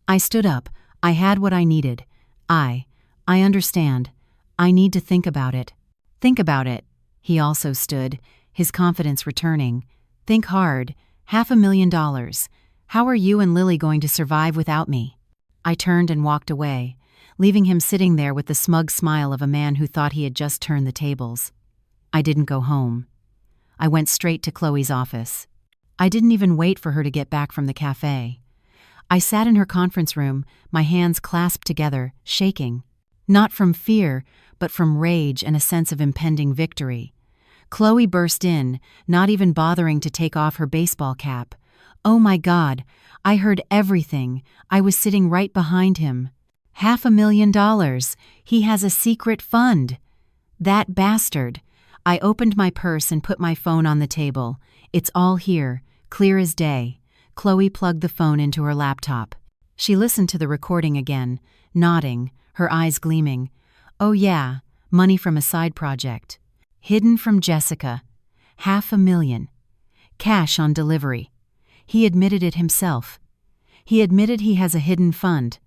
I stood up. I had what I needed. I understand. I need to think about it." "Think about it." He also stood, his confidence returning. "Think hard. $500,000. How are you and Lily going to survive without me?" I turned and walked away, leaving him sitting there with the smug smile of a man who thought he had just turned the tables. I didn't go home. I went straight to Chloe's office. I didn't even wait for her to get back from the cafe. I sat in her conference room, my hands clasped together, shaking. Not from fear, but from rage and a sense of impending victory. Chloe burst in, not even bothering to take off her baseball cap. Oh my God, I heard everything. I was sitting right behind him. $500,000. He has a secret fund. That bastard. I opened my purse and put my phone on the table. It's all here, clear as day. Chloe plugged the phone into her laptop. She listened to the recording again, nodding, her eyes gleaming. Oh yeah, money from a side project. Hidden from Jessica. $500,000. Cash on delivery. He admitted it himself. He admitted he has a hidden fund.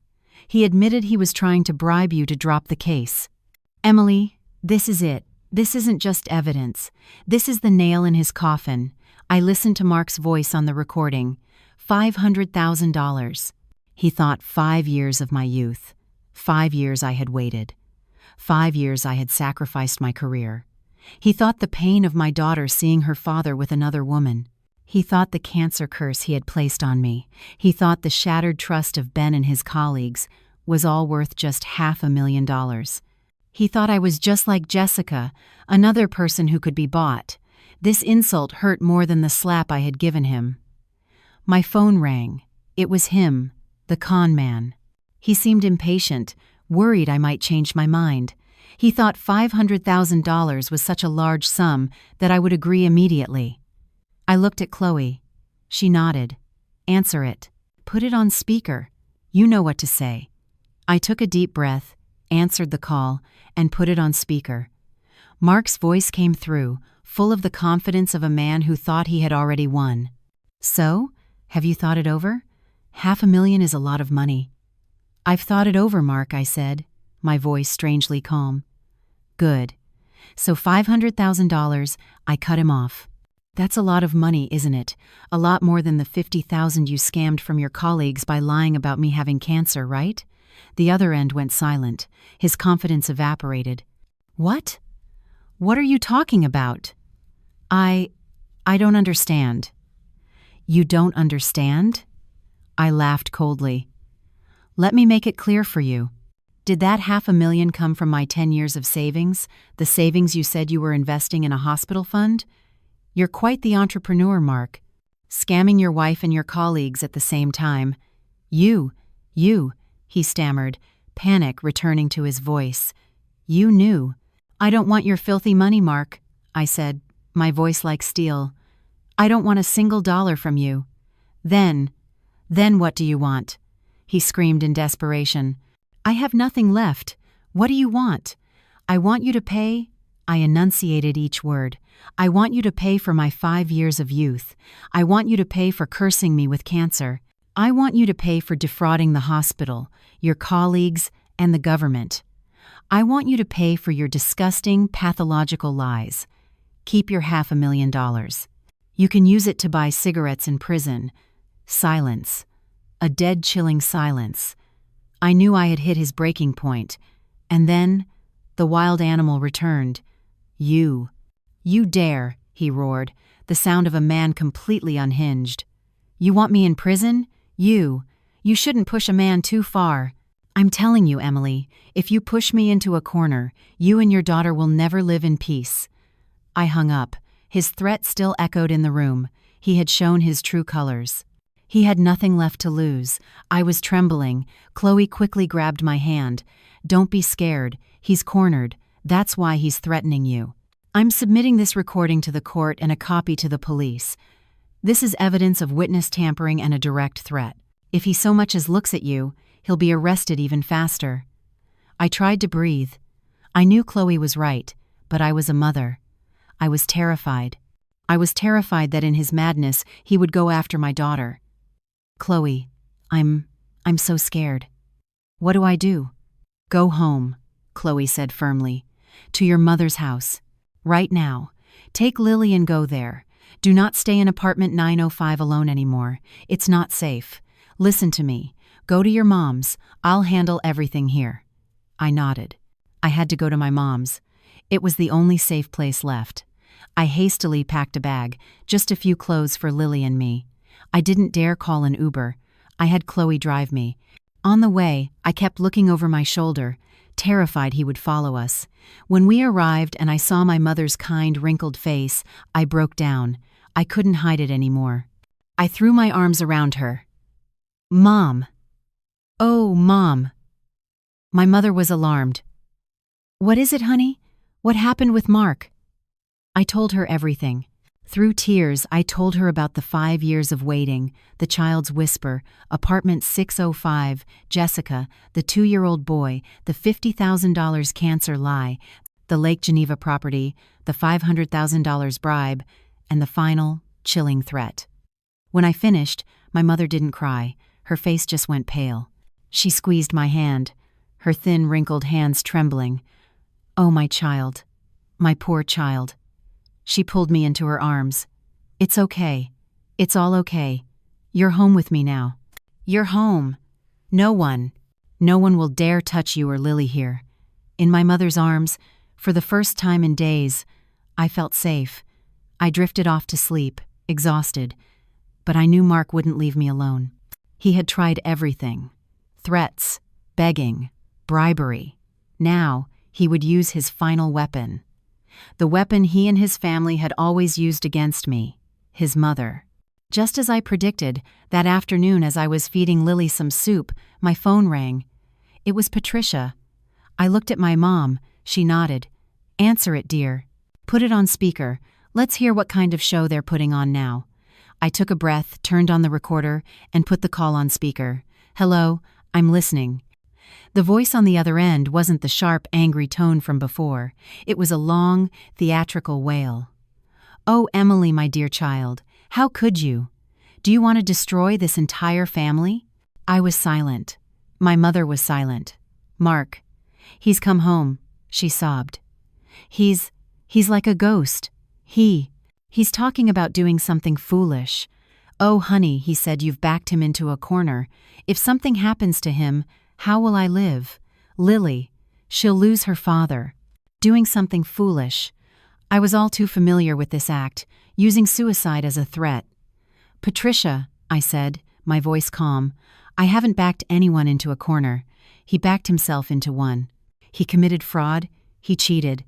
He admitted he was trying to bribe you to drop the case. Emily, this is it. This isn't just evidence. This is the nail in his coffin. I listened to Mark's voice on the recording. $500,000. He thought 5 years of my youth. 5 years I had waited. 5 years I had sacrificed my career. He thought the pain of my daughter seeing her father with another woman. He thought the cancer curse he had placed on me. He thought the shattered trust of Ben and his colleagues was all worth just $500,000. He thought I was just like Jessica, another person who could be bought. This insult hurt more than the slap I had given him. My phone rang. It was him, the con man. He seemed impatient, worried I might change my mind. He thought $500,000 was such a large sum that I would agree immediately. I looked at Chloe. She nodded. Answer it. Put it on speaker. You know what to say. I took a deep breath, answered the call, and put it on speaker. Mark's voice came through, full of the confidence of a man who thought he had already won. So, have you thought it over? $500,000 is a lot of money. I've thought it over, Mark, I said, my voice strangely calm. Good. So $500,000, I cut him off. That's a lot of money, isn't it? A lot more than the $50,000 you scammed from your colleagues by lying about me having cancer, right? The other end went silent. His confidence evaporated. What? What are you talking about? I don't understand. You don't understand? I laughed coldly. Let me make it clear for you. Did that $500,000 come from my 10 years of savings, the savings you said you were investing in a hospital fund? You're quite the entrepreneur, Mark. Scamming your wife and your colleagues at the same time. You, he stammered, panic returning to his voice. You knew. I don't want your filthy money, Mark, I said, my voice like steel. I don't want a single dollar from you." Then what do you want?" he screamed in desperation. "I have nothing left. What do you want?" "I want you to pay." I enunciated each word. "I want you to pay for my 5 years of youth. I want you to pay for cursing me with cancer. I want you to pay for defrauding the hospital, your colleagues, and the government. I want you to pay for your disgusting, pathological lies. Keep your $500,000. You can use it to buy cigarettes in prison." Silence. A dead, chilling silence. I knew I had hit his breaking point. And then, the wild animal returned. You dare," he roared, the sound of a man completely unhinged. "You want me in prison? You shouldn't push a man too far. I'm telling you, Emily, if you push me into a corner, you and your daughter will never live in peace." I hung up. His threat still echoed in the room. He had shown his true colors. He had nothing left to lose. I was trembling. Chloe quickly grabbed my hand. "Don't be scared. He's cornered. That's why he's threatening you. I'm submitting this recording to the court and a copy to the police. This is evidence of witness tampering and a direct threat. If he so much as looks at you, he'll be arrested even faster." I tried to breathe. I knew Chloe was right, but I was a mother. I was terrified. I was terrified that in his madness he would go after my daughter. "Chloe, I'm so scared." "What do I do?" "Go home," Chloe said firmly. "To your mother's house. Right now. Take Lily and go there. Do not stay in apartment 905 alone anymore. It's not safe. Listen to me. Go to your mom's. I'll handle everything here." I nodded. I had to go to my mom's. It was the only safe place left. I hastily packed a bag, just a few clothes for Lily and me. I didn't dare call an Uber. I had Chloe drive me. On the way, I kept looking over my shoulder, terrified he would follow us. When we arrived and I saw my mother's kind, wrinkled face, I broke down. I couldn't hide it anymore. I threw my arms around her. "Mom! Oh, Mom!" My mother was alarmed. "What is it, honey? What happened with Mark?" I told her everything. Through tears, I told her about the 5 years of waiting, the child's whisper, apartment 605, Jessica, the 2-year-old boy, the $50,000 cancer lie, the Lake Geneva property, the $500,000 bribe, and the final, chilling threat. When I finished, my mother didn't cry. Her face just went pale. She squeezed my hand, her thin, wrinkled hands trembling. "Oh, my child. My poor child." She pulled me into her arms. "It's okay. It's all okay. You're home with me now. You're home. No one will dare touch you or Lily here." In my mother's arms, for the first time in days, I felt safe. I drifted off to sleep, exhausted. But I knew Mark wouldn't leave me alone. He had tried everything. Threats, begging, bribery. Now, he would use his final weapon. The weapon he and his family had always used against me, his mother. Just as I predicted, that afternoon as I was feeding Lily some soup, my phone rang. It was Patricia. I looked at my mom. She nodded. "Answer it, dear. Put it on speaker. Let's hear what kind of show they're putting on now." I took a breath, turned on the recorder, and put the call on speaker. "Hello, I'm listening." The voice on the other end wasn't the sharp, angry tone from before. It was a long, theatrical wail. "Oh, Emily, my dear child, how could you? Do you want to destroy this entire family?" I was silent. My mother was silent. "Mark, he's come home," she sobbed. He's like a ghost. He's talking about doing something foolish. Oh, honey," he said, "you've backed him into a corner. If something happens to him, how will I live? Lily, she'll lose her father. Doing something foolish." I was all too familiar with this act, using suicide as a threat. "Patricia," I said, my voice calm, "I haven't backed anyone into a corner. He backed himself into one. He committed fraud. He cheated.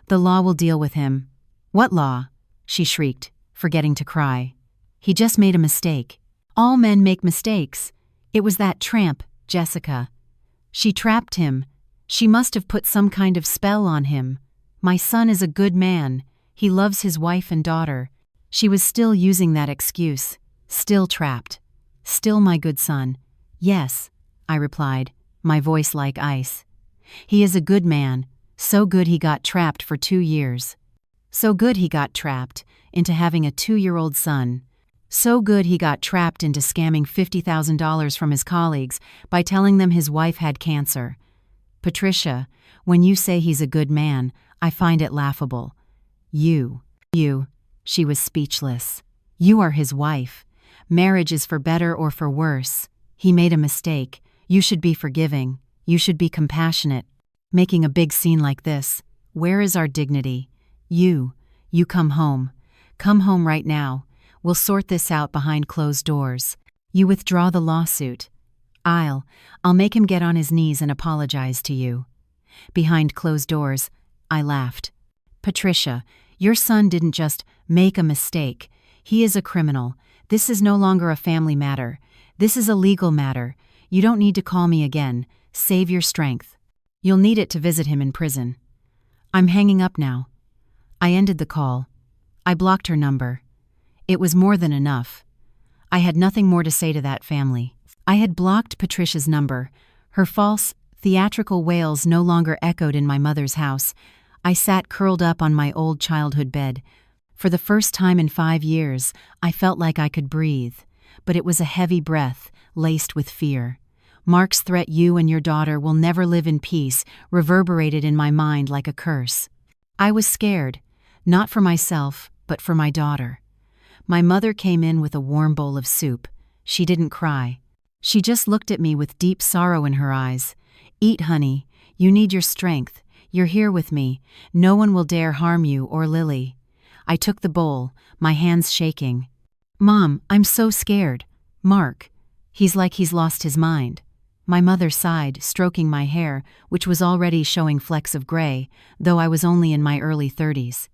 The law will deal with him." "What law?" she shrieked, forgetting to cry. "He just made a mistake. All men make mistakes. It was that tramp, Jessica. She trapped him. She must have put some kind of spell on him. My son is a good man. He loves his wife and daughter. She was still using that excuse, still trapped. Still my good son. Yes, I replied, my voice like ice. He is a good man, so good he got trapped for 2 years. So good he got trapped into having a 2-year-old son. So good he got trapped into scamming $50,000 from his colleagues by telling them his wife had cancer. Patricia, when you say he's a good man, I find it laughable. You, she was speechless. You are his wife. Marriage is for better or for worse. He made a mistake. You should be forgiving. You should be compassionate. Making a big scene like this. Where is our dignity? You come home. Come home right now. We'll sort this out behind closed doors. You withdraw the lawsuit. I'll make him get on his knees and apologize to you. Behind closed doors, I laughed. Patricia, your son didn't just make a mistake. He is a criminal. This is no longer a family matter. This is a legal matter. You don't need to call me again. Save your strength. You'll need it to visit him in prison. I'm hanging up now. I ended the call. I blocked her number. It was more than enough. I had nothing more to say to that family. I had blocked Patricia's number. Her false, theatrical wails no longer echoed in my mother's house. I sat curled up on my old childhood bed. For the first time in 5 years, I felt like I could breathe, but it was a heavy breath, laced with fear. Mark's threat, you and your daughter will never live in peace, reverberated in my mind like a curse. I was scared, not for myself, but for my daughter. My mother came in with a warm bowl of soup. She didn't cry. She just looked at me with deep sorrow in her eyes. Eat, honey. You need your strength. You're here with me. No one will dare harm you or Lily. I took the bowl, my hands shaking. Mom, I'm so scared. Mark. He's like he's lost his mind. My mother sighed, stroking my hair, which was already showing flecks of gray, though I was only in my early 30s.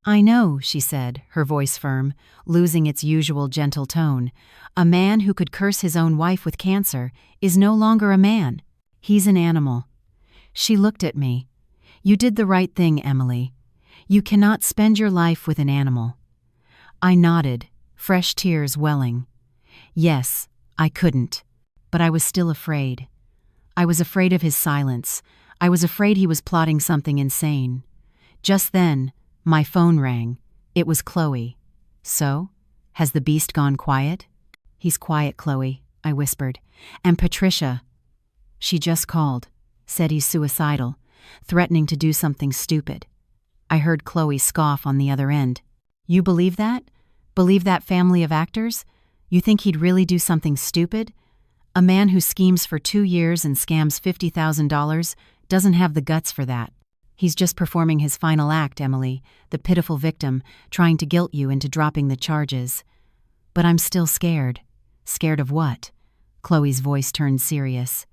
I know, she said, her voice firm, losing its usual gentle tone. A man who could curse his own wife with cancer is no longer a man. He's an animal. She looked at me. You did the right thing, Emily. You cannot spend your life with an animal. I nodded, fresh tears welling. Yes, I couldn't. But I was still afraid. I was afraid of his silence. I was afraid he was plotting something insane. Just then, my phone rang. It was Chloe. So? Has the beast gone quiet? He's quiet, Chloe, I whispered. And Patricia. She just called. Said he's suicidal, threatening to do something stupid. I heard Chloe scoff on the other end. You believe that? Believe that family of actors? You think he'd really do something stupid? A man who schemes for 2 years and scams $50,000 doesn't have the guts for that. He's just performing his final act, Emily, the pitiful victim, trying to guilt you into dropping the charges. But I'm still scared. Scared of what? Chloe's voice turned serious.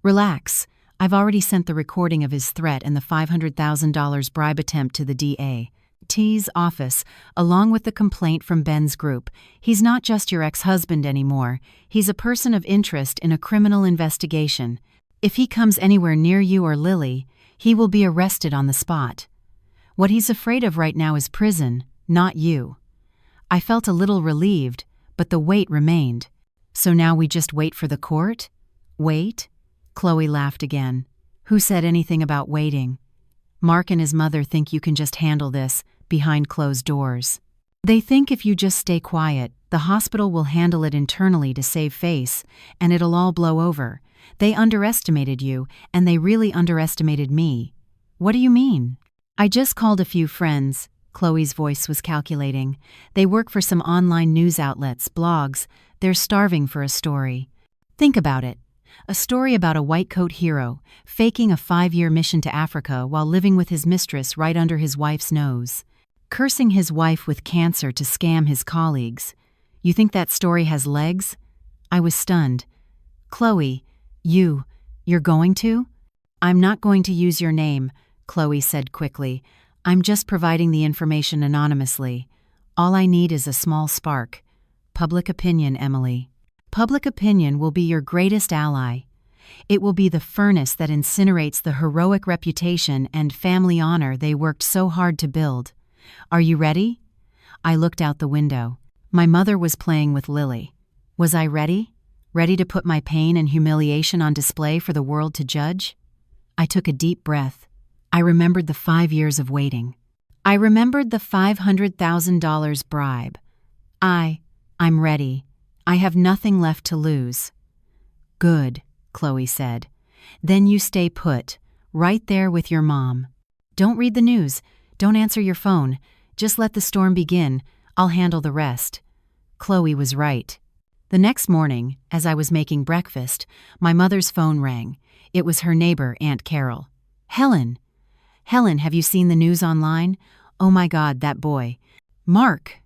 Relax. I've already sent the recording of his threat and the $500,000 bribe attempt to the DA's office, along with the complaint from Ben's group. He's not just your ex-husband anymore. He's a person of interest in a criminal investigation. If he comes anywhere near you or Lily, he will be arrested on the spot. What he's afraid of right now is prison, not you. I felt a little relieved, but the weight remained. So now we just wait for the court? Wait? Chloe laughed again. Who said anything about waiting? Mark and his mother think you can just handle this behind closed doors. They think if you just stay quiet, the hospital will handle it internally to save face, and it'll all blow over. They underestimated you, and they really underestimated me. What do you mean? I just called a few friends. Chloe's voice was calculating. They work for some online news outlets, blogs. They're starving for a story. Think about it. A story about a white coat hero faking a 5-year mission to Africa while living with his mistress right under his wife's nose. Cursing his wife with cancer to scam his colleagues. You think that story has legs? I was stunned. Chloe, you're going to? I'm not going to use your name, Chloe said quickly. I'm just providing the information anonymously. All I need is a small spark. Public opinion, Emily. Public opinion will be your greatest ally. It will be the furnace that incinerates the heroic reputation and family honor they worked so hard to build. Are you ready? I looked out the window. My mother was playing with Lily. Was I ready? Ready to put my pain and humiliation on display for the world to judge? I took a deep breath. I remembered the 5 years of waiting. I remembered the $500,000 bribe. I'm ready. I have nothing left to lose. Good, Chloe said. Then you stay put, right there with your mom. Don't read the news. Don't answer your phone. Just let the storm begin. I'll handle the rest. Chloe was right. The next morning, as I was making breakfast, my mother's phone rang. It was her neighbor, Aunt Carol. Helen, have you seen the news online? Oh my God, that boy. Mark.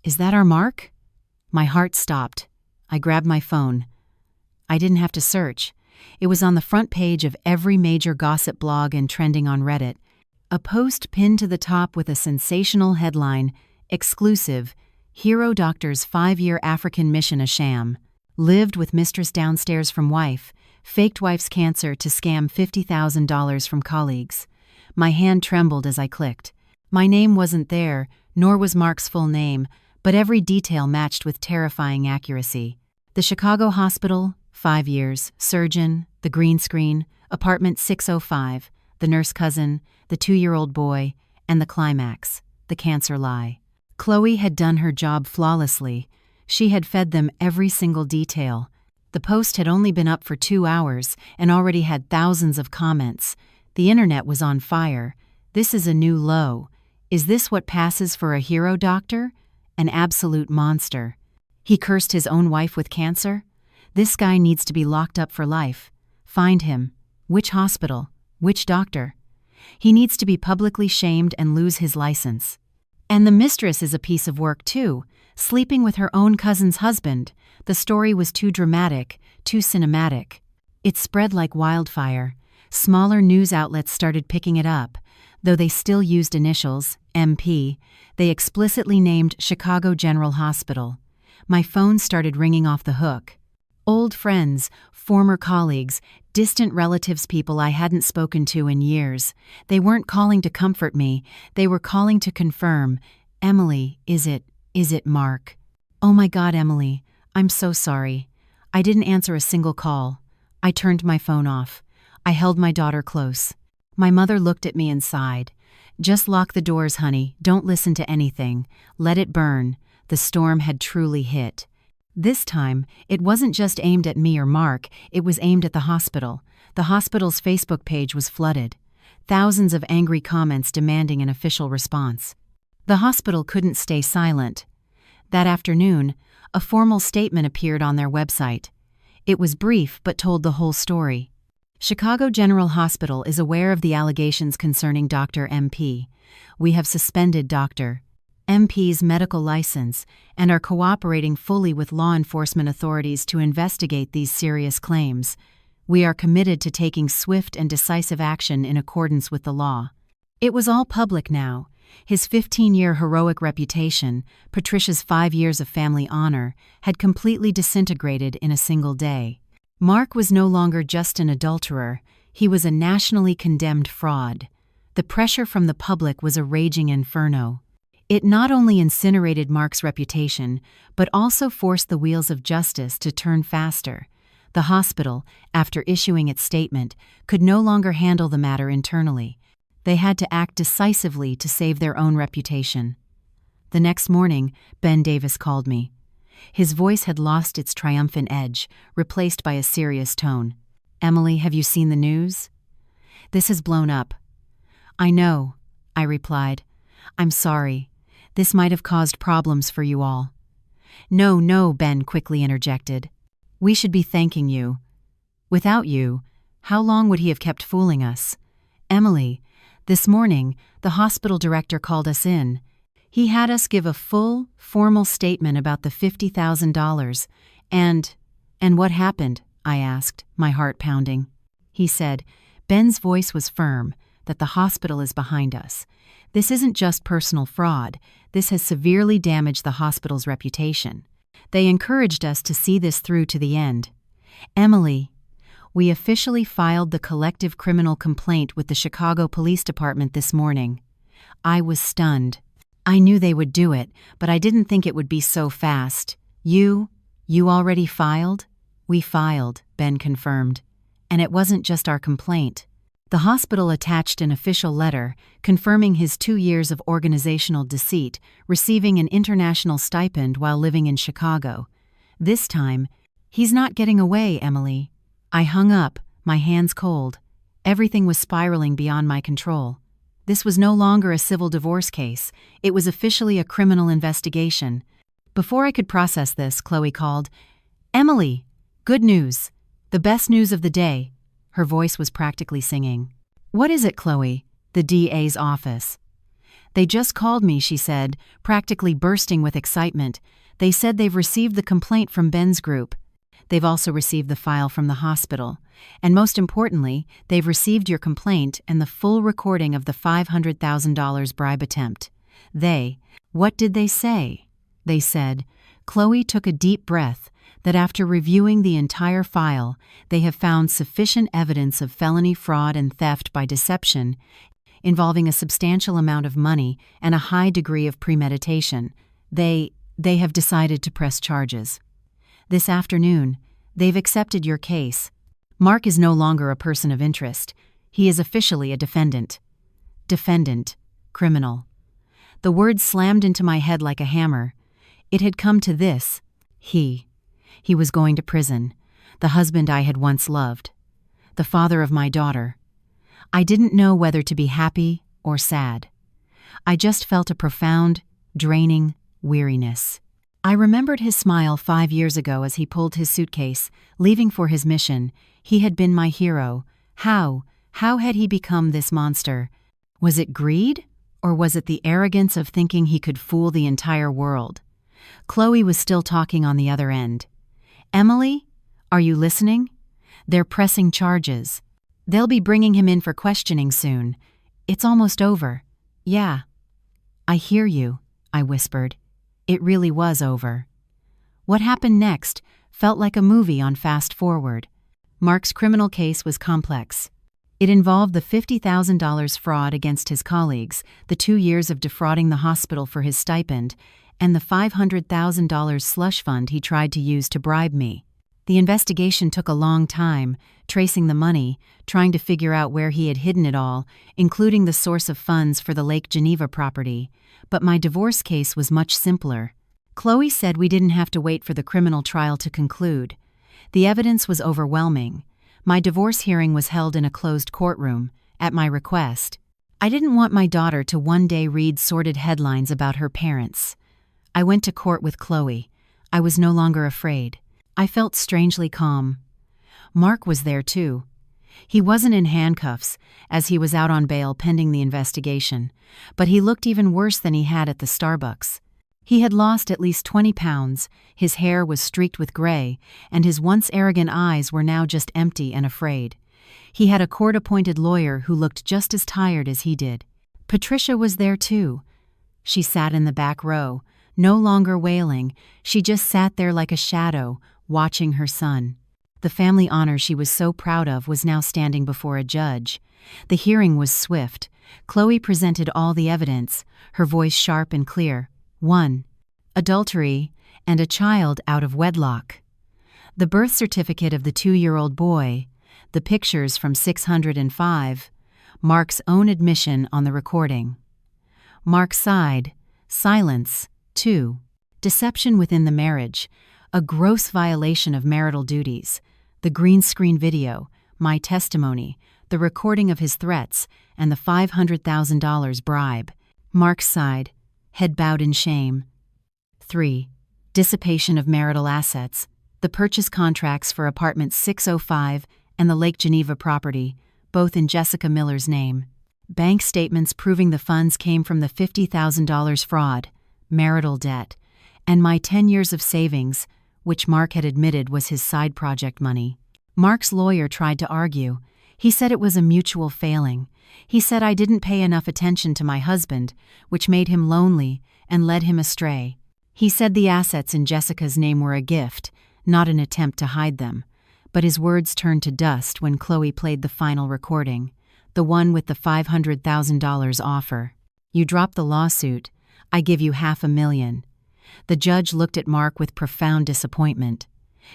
Is that our Mark? My heart stopped. I grabbed my phone. I didn't have to search. It was on the front page of every major gossip blog and trending on Reddit. A post pinned to the top with a sensational headline, exclusive, Hero Doctor's 5-year African mission a sham. Lived with mistress downstairs from wife, faked wife's cancer to scam $50,000 from colleagues. My hand trembled as I clicked. My name wasn't there, nor was Mark's full name, but every detail matched with terrifying accuracy. The Chicago hospital, 5 years, surgeon, the green screen, apartment 605, the nurse cousin, the 2-year-old boy, and the climax, the cancer lie. Chloe had done her job flawlessly. She had fed them every single detail. The post had only been up for 2 hours and already had thousands of comments. The internet was on fire. This is a new low. Is this what passes for a hero doctor? An absolute monster. He cursed his own wife with cancer? This guy needs to be locked up for life. Find him. Which hospital? Which doctor? He needs to be publicly shamed and lose his license. And the mistress is a piece of work too, sleeping with her own cousin's husband. The story was too dramatic, too cinematic. It spread like wildfire. Smaller news outlets started picking it up. Though they still used initials, MP, they explicitly named Chicago General Hospital. My phone started ringing off the hook. Old friends, former colleagues, distant relatives, people I hadn't spoken to in years. They weren't calling to comfort me, they were calling to confirm. Emily, is it Mark? Oh my God, Emily, I'm so sorry. I didn't answer a single call. I turned my phone off. I held my daughter close. My mother looked at me and sighed. Just lock the doors, honey. Don't listen to anything. Let it burn. The storm had truly hit. This time, it wasn't just aimed at me or Mark, it was aimed at the hospital. The hospital's Facebook page was flooded. Thousands of angry comments demanding an official response. The hospital couldn't stay silent. That afternoon, a formal statement appeared on their website. It was brief but told the whole story. Chicago General Hospital is aware of the allegations concerning Dr. MP. We have suspended Dr. MP's medical license and are cooperating fully with law enforcement authorities to investigate these serious claims. We are committed to taking swift and decisive action in accordance with the law. It was all public now. His 15-year heroic reputation, Patricia's 5 years of family honor, had completely disintegrated in a single day. Mark was no longer just an adulterer, he was a nationally condemned fraud. The pressure from the public was a raging inferno. It not only incinerated Mark's reputation, but also forced the wheels of justice to turn faster. The hospital, after issuing its statement, could no longer handle the matter internally. They had to act decisively to save their own reputation. The next morning, Ben Davis called me. His voice had lost its triumphant edge, replaced by a serious tone. Emily, have you seen the news? This has blown up. I know, I replied. I'm sorry. This might have caused problems for you all. No, Ben quickly interjected. We should be thanking you. Without you, how long would he have kept fooling us? Emily, this morning, the hospital director called us in. He had us give a full, formal statement about the $50,000. And what happened? I asked, my heart pounding. He said, Ben's voice was firm, that the hospital is behind us. This isn't just personal fraud. This has severely damaged the hospital's reputation. They encouraged us to see this through to the end. Emily, we officially filed the collective criminal complaint with the Chicago Police Department this morning. I was stunned. I knew they would do it, but I didn't think it would be so fast. You already filed?" "We filed," Ben confirmed. "And it wasn't just our complaint. The hospital attached an official letter confirming his 2 years of organizational deceit, receiving an international stipend while living in Chicago. This time, he's not getting away, Emily." I hung up, my hands cold. Everything was spiraling beyond my control. This was no longer a civil divorce case. It was officially a criminal investigation. Before I could process this, Chloe called, "Emily, good news. The best news of the day." Her voice was practically singing. "What is it, Chloe?" "The DA's office." "They just called me," she said, practically bursting with excitement. "They said they've received the complaint from Ben's group. They've also received the file from the hospital. And most importantly, they've received your complaint and the full recording of the $500,000 bribe attempt. What did they say?" "They said," Chloe took a deep breath, "that after reviewing the entire file, they have found sufficient evidence of felony fraud and theft by deception, involving a substantial amount of money and a high degree of premeditation. They have decided to press charges. This afternoon, they've accepted your case. Mark is no longer a person of interest. He is officially a defendant." Defendant. Criminal. The word slammed into my head like a hammer. It had come to this. He was going to prison. The husband I had once loved. The father of my daughter. I didn't know whether to be happy or sad. I just felt a profound, draining weariness. I remembered his smile 5 years ago as he pulled his suitcase, leaving for his mission. He had been my hero. How had he become this monster? Was it greed? Or was it the arrogance of thinking he could fool the entire world? Chloe was still talking on the other end. "Emily, are you listening? They're pressing charges. They'll be bringing him in for questioning soon. It's almost over." "Yeah." "I hear you," I whispered. It really was over. What happened next felt like a movie on fast forward. Mark's criminal case was complex. It involved the $50,000 fraud against his colleagues, the 2 years of defrauding the hospital for his stipend, and the $500,000 slush fund he tried to use to bribe me. The investigation took a long time, tracing the money, trying to figure out where he had hidden it all, including the source of funds for the Lake Geneva property. But my divorce case was much simpler. Chloe said we didn't have to wait for the criminal trial to conclude. The evidence was overwhelming. My divorce hearing was held in a closed courtroom, at my request. I didn't want my daughter to one day read sordid headlines about her parents. I went to court with Chloe. I was no longer afraid. I felt strangely calm. Mark was there too. He wasn't in handcuffs, as he was out on bail pending the investigation, but he looked even worse than he had at the Starbucks. He had lost at least 20 pounds, his hair was streaked with gray, and his once arrogant eyes were now just empty and afraid. He had a court-appointed lawyer who looked just as tired as he did. Patricia was there too. She sat in the back row, no longer wailing. She just sat there like a shadow, watching her son. The family honor she was so proud of was now standing before a judge. The hearing was swift. Chloe presented all the evidence, her voice sharp and clear. 1. Adultery and a child out of wedlock. The birth certificate of the 2-year-old boy, the pictures from 605, Mark's own admission on the recording. Mark sighed. Silence. 2. Deception within the marriage, a gross violation of marital duties. The green screen video, my testimony, the recording of his threats, and the $500,000 bribe. Mark sighed, head bowed in shame. 3. Dissipation of marital assets, the purchase contracts for apartment 605 and the Lake Geneva property, both in Jessica Miller's name. Bank statements proving the funds came from the $50,000 fraud, marital debt, and my 10 years of savings, which Mark had admitted was his side project money. Mark's lawyer tried to argue. He said it was a mutual failing. He said I didn't pay enough attention to my husband, which made him lonely and led him astray. He said the assets in Jessica's name were a gift, not an attempt to hide them. But his words turned to dust when Chloe played the final recording, the one with the $500,000 offer. "You dropped the lawsuit. I give you $500,000. The judge looked at Mark with profound disappointment.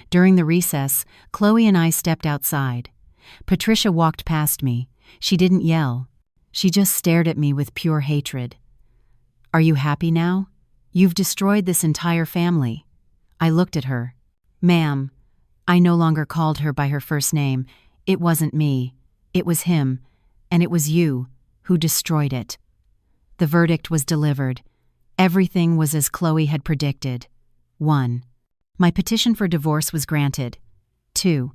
During the recess, Chloe and I stepped outside. Patricia walked past me. She didn't yell. She just stared at me with pure hatred. Are you happy now? You've destroyed this entire family. I looked at her. Ma'am, I no longer called her by her first name. It wasn't me. It was him. And it was you who destroyed it. The verdict was delivered. Everything was as Chloe had predicted. 1. My petition for divorce was granted. 2.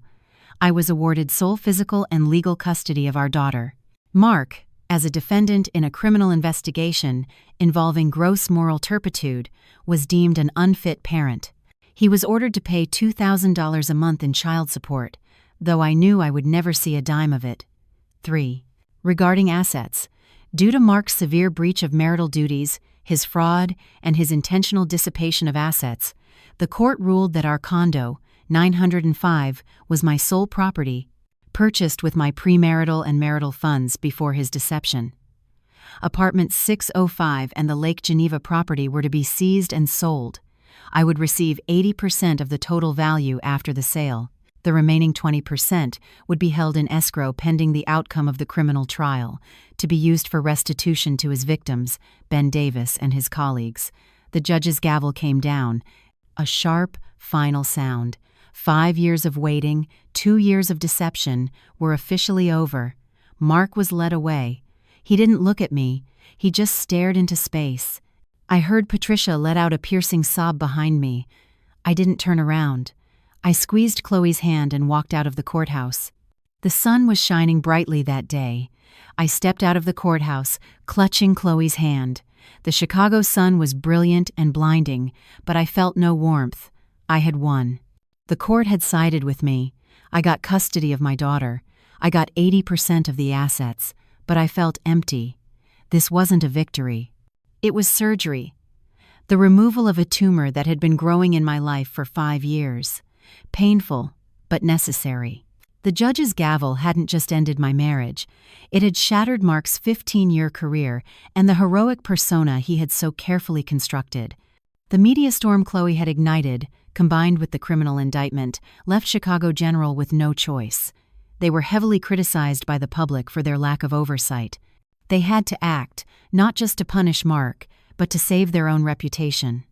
I was awarded sole physical and legal custody of our daughter. Mark, as a defendant in a criminal investigation involving gross moral turpitude, was deemed an unfit parent. He was ordered to pay $2,000 a month in child support, though I knew I would never see a dime of it. 3. Regarding assets, due to Mark's severe breach of marital duties, his fraud, and his intentional dissipation of assets, the court ruled that our condo, 905, was my sole property, purchased with my premarital and marital funds before his deception. Apartment 605 and the Lake Geneva property were to be seized and sold. I would receive 80% of the total value after the sale. The remaining 20% would be held in escrow pending the outcome of the criminal trial, to be used for restitution to his victims, Ben Davis and his colleagues. The judge's gavel came down. A sharp, final sound. 5 years of waiting, 2 years of deception, were officially over. Mark was led away. He didn't look at me. He just stared into space. I heard Patricia let out a piercing sob behind me. I didn't turn around. I squeezed Chloe's hand and walked out of the courthouse. The sun was shining brightly that day. I stepped out of the courthouse, clutching Chloe's hand. The Chicago sun was brilliant and blinding, but I felt no warmth. I had won. The court had sided with me. I got custody of my daughter. I got 80% of the assets, but I felt empty. This wasn't a victory. It was surgery. The removal of a tumor that had been growing in my life for 5 years. Painful, but necessary. The judge's gavel hadn't just ended my marriage. It had shattered Mark's 15-year career and the heroic persona he had so carefully constructed. The media storm Chloe had ignited, combined with the criminal indictment, left Chicago General with no choice. They were heavily criticized by the public for their lack of oversight. They had to act, not just to punish Mark, but to save their own reputation.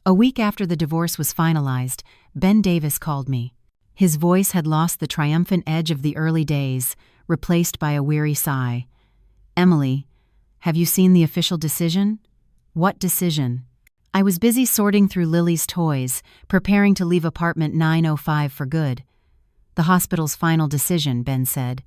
A week after the divorce was finalized, Ben Davis called me. His voice had lost the triumphant edge of the early days, replaced by a weary sigh. Emily, have you seen the official decision? What decision? I was busy sorting through Lily's toys, preparing to leave apartment 905 for good. The hospital's final decision, Ben said.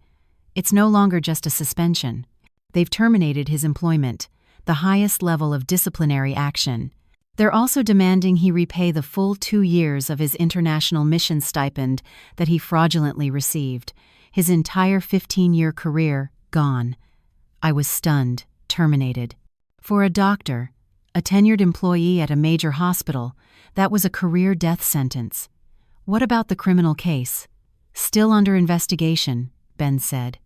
It's no longer just a suspension. They've terminated his employment, the highest level of disciplinary action. They're also demanding he repay the full 2 years of his international mission stipend that he fraudulently received. His entire 15-year career gone. I was stunned, terminated. For a doctor, a tenured employee at a major hospital, that was a career death sentence. What about the criminal case? Still under investigation, Ben said.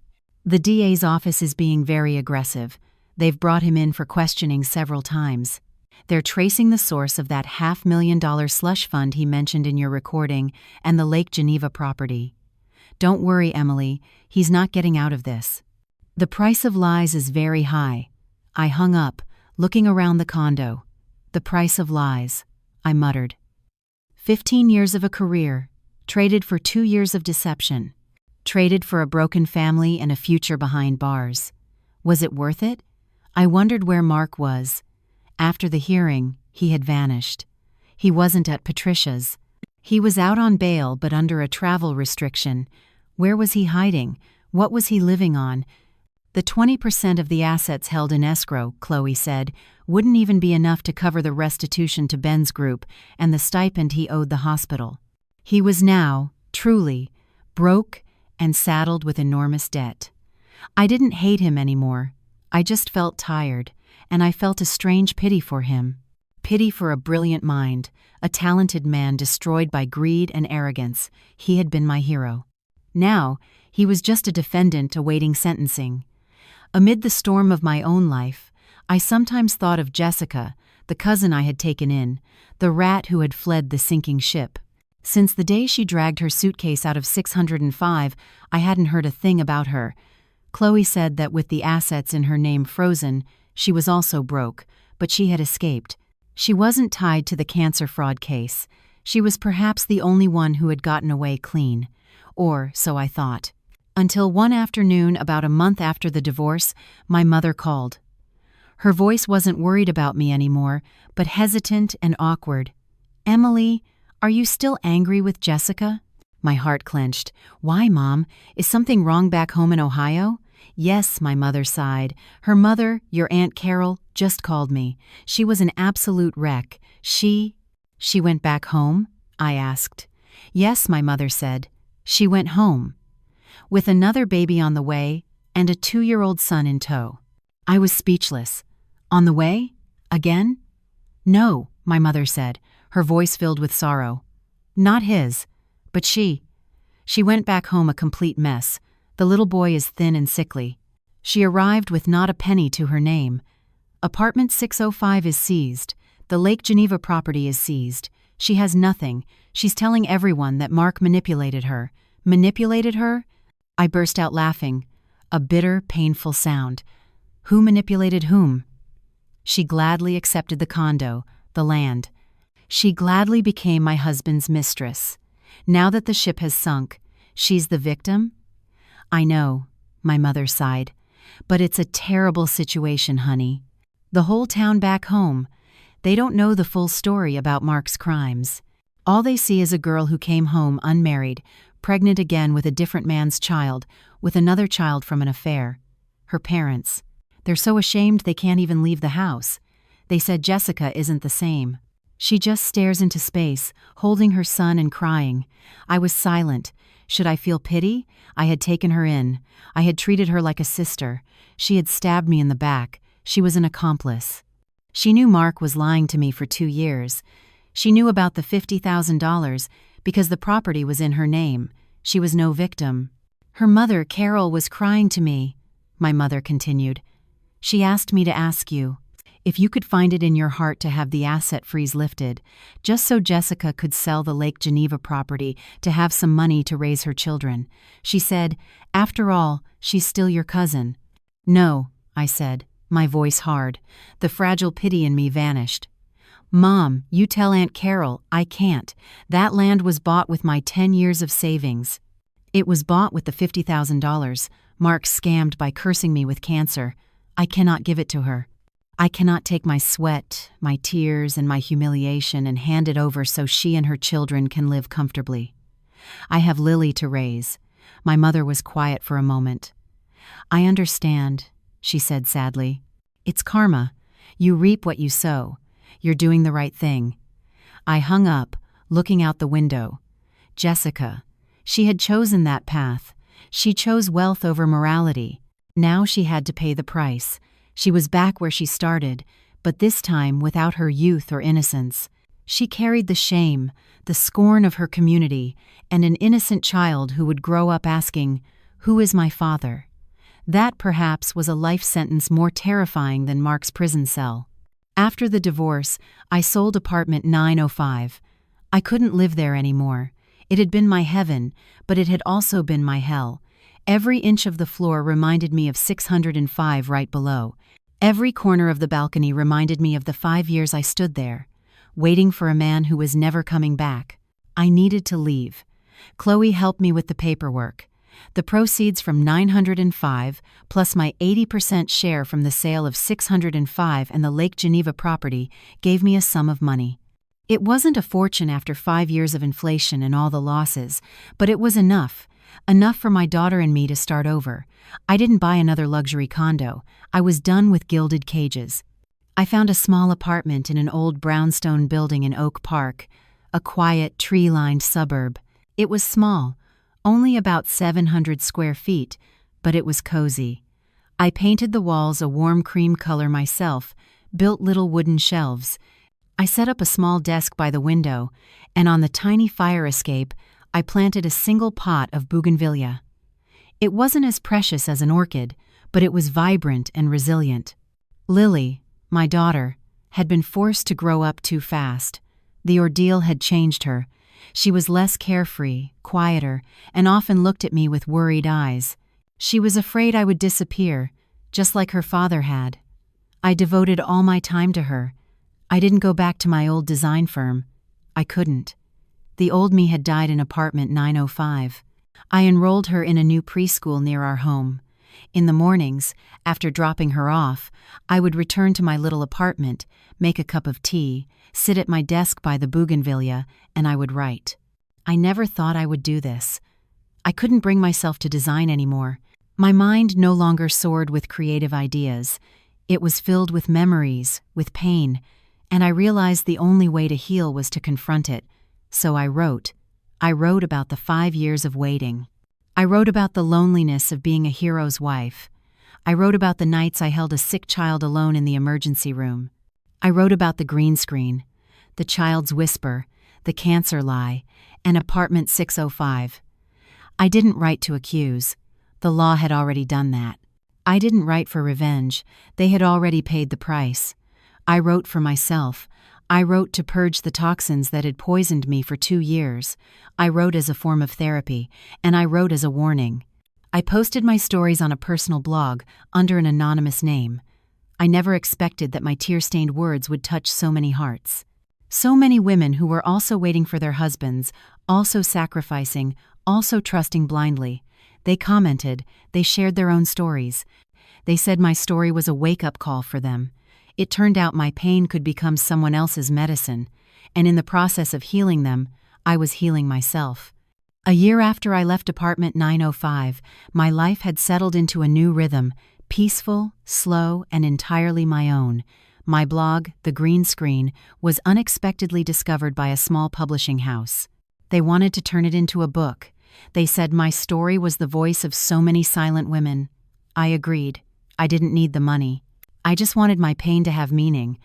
The DA's office is being very aggressive. They've brought him in for questioning several times. They're tracing the source of that $500,000 slush fund he mentioned in your recording and the Lake Geneva property. Don't worry, Emily, he's not getting out of this. The price of lies is very high. I hung up, looking around the condo. The price of lies, I muttered. 15 years of a career, traded for 2 years of deception. Traded for a broken family and a future behind bars. Was it worth it? I wondered where Mark was. After the hearing, he had vanished. He wasn't at Patricia's. He was out on bail but under a travel restriction. Where was he hiding? What was he living on? The 20% of the assets held in escrow, Chloe said, wouldn't even be enough to cover the restitution to Ben's group and the stipend he owed the hospital. He was now, truly, broke and saddled with enormous debt. I didn't hate him anymore. I just felt tired, and I felt a strange pity for him. Pity for a brilliant mind, a talented man destroyed by greed and arrogance. He had been my hero. Now, he was just a defendant awaiting sentencing. Amid the storm of my own life, I sometimes thought of Jessica, the cousin I had taken in, the rat who had fled the sinking ship. Since the day she dragged her suitcase out of 605, I hadn't heard a thing about her. Chloe said that with the assets in her name frozen, she was also broke, but she had escaped. She wasn't tied to the cancer fraud case. She was perhaps the only one who had gotten away clean. Or so I thought. Until one afternoon, about a month after the divorce, my mother called. Her voice wasn't worried about me anymore, but hesitant and awkward. "Emily, are you still angry with Jessica?" My heart clenched. "Why, Mom? Is something wrong back home in Ohio?" "Yes," my mother sighed. "Her mother, your Aunt Carol, just called me. She was an absolute wreck. She went back home?" I asked. "Yes," my mother said. "She went home. With another baby on the way and a 2-year-old son in tow." I was speechless. "On the way? Again?" "No," my mother said, her voice filled with sorrow. "Not his. But she went back home a complete mess. The little boy is thin and sickly. She arrived with not a penny to her name. Apartment 605 is seized. The Lake Geneva property is seized. She has nothing. She's telling everyone that Mark manipulated her." "Manipulated her?" I burst out laughing. A bitter, painful sound. "Who manipulated whom?" "She gladly accepted the condo, the land. She gladly became my husband's mistress. Now that the ship has sunk, she's the victim?" "I know," my mother sighed. "But it's a terrible situation, honey. The whole town back home, they don't know the full story about Mark's crimes. All they see is a girl who came home unmarried, pregnant again with a different man's child, with another child from an affair. Her parents. They're so ashamed they can't even leave the house. They said Jessica isn't the same. She just stares into space, holding her son and crying. I was silent. Should I feel pity? I had taken her in. I had treated her like a sister. She had stabbed me in the back. She was an accomplice. She knew Mark was lying to me for 2 years. She knew about the $50,000 because the property was in her name. She was no victim. Her mother, Carol, was crying to me," my mother continued. "She asked me to ask you if you could find it in your heart to have the asset freeze lifted, just so Jessica could sell the Lake Geneva property to have some money to raise her children. She said, after all, she's still your cousin." "No," I said, my voice hard. The fragile pity in me vanished. "Mom, you tell Aunt Carol, I can't. That land was bought with my 10 years of savings." "It was bought with the $50,000. Mark scammed by cursing me with cancer. I cannot give it to her. I cannot take my sweat, my tears, and my humiliation and hand it over so she and her children can live comfortably. I have Lily to raise." My mother was quiet for a moment. "I understand," she said sadly. "It's karma. You reap what you sow. You're doing the right thing." I hung up, looking out the window. Jessica. She had chosen that path. She chose wealth over morality. Now she had to pay the price. She was back where she started, but this time without her youth or innocence. She carried the shame, the scorn of her community, and an innocent child who would grow up asking, "Who is my father?" That, perhaps, was a life sentence more terrifying than Mark's prison cell. After the divorce, I sold apartment 905. I couldn't live there anymore. It had been my heaven, but it had also been my hell. Every inch of the floor reminded me of 605 right below. Every corner of the balcony reminded me of the 5 years I stood there, waiting for a man who was never coming back. I needed to leave. Chloe helped me with the paperwork. The proceeds from 905, plus my 80% share from the sale of 605 and the Lake Geneva property, gave me a sum of money. It wasn't a fortune after 5 years of inflation and all the losses, but it was enough. Enough for my daughter and me to start over. I didn't buy another luxury condo. I was done with gilded cages. I found a small apartment in an old brownstone building in Oak Park, a quiet, tree-lined suburb. It was small, only about 700 square feet, but it was cozy. I painted the walls a warm cream color myself, built little wooden shelves. I set up a small desk by the window, and on the tiny fire escape, I planted a single pot of bougainvillea. It wasn't as precious as an orchid, but it was vibrant and resilient. Lily, my daughter, had been forced to grow up too fast. The ordeal had changed her. She was less carefree, quieter, and often looked at me with worried eyes. She was afraid I would disappear, just like her father had. I devoted all my time to her. I didn't go back to my old design firm. I couldn't. The old me had died in apartment 905. I enrolled her in a new preschool near our home. In the mornings, after dropping her off, I would return to my little apartment, make a cup of tea, sit at my desk by the bougainvillea, and I would write. I never thought I would do this. I couldn't bring myself to design anymore. My mind no longer soared with creative ideas. It was filled with memories, with pain, and I realized the only way to heal was to confront it. So I wrote. I wrote about the 5 years of waiting. I wrote about the loneliness of being a hero's wife. I wrote about the nights I held a sick child alone in the emergency room. I wrote about the green screen, the child's whisper, the cancer lie, and apartment 605. I didn't write to accuse. The law had already done that. I didn't write for revenge. They had already paid the price. I wrote for myself. I wrote to purge the toxins that had poisoned me for 2 years. I wrote as a form of therapy, and I wrote as a warning. I posted my stories on a personal blog under an anonymous name. I never expected that my tear-stained words would touch so many hearts. So many women who were also waiting for their husbands, also sacrificing, also trusting blindly. They commented, they shared their own stories. They said my story was a wake-up call for them. It turned out my pain could become someone else's medicine, and in the process of healing them, I was healing myself. A year after I left apartment 905, my life had settled into a new rhythm, peaceful, slow, and entirely my own. My blog, The Green Screen, was unexpectedly discovered by a small publishing house. They wanted to turn it into a book. They said my story was the voice of so many silent women. I agreed. I didn't need the money. I just wanted my pain to have meaning.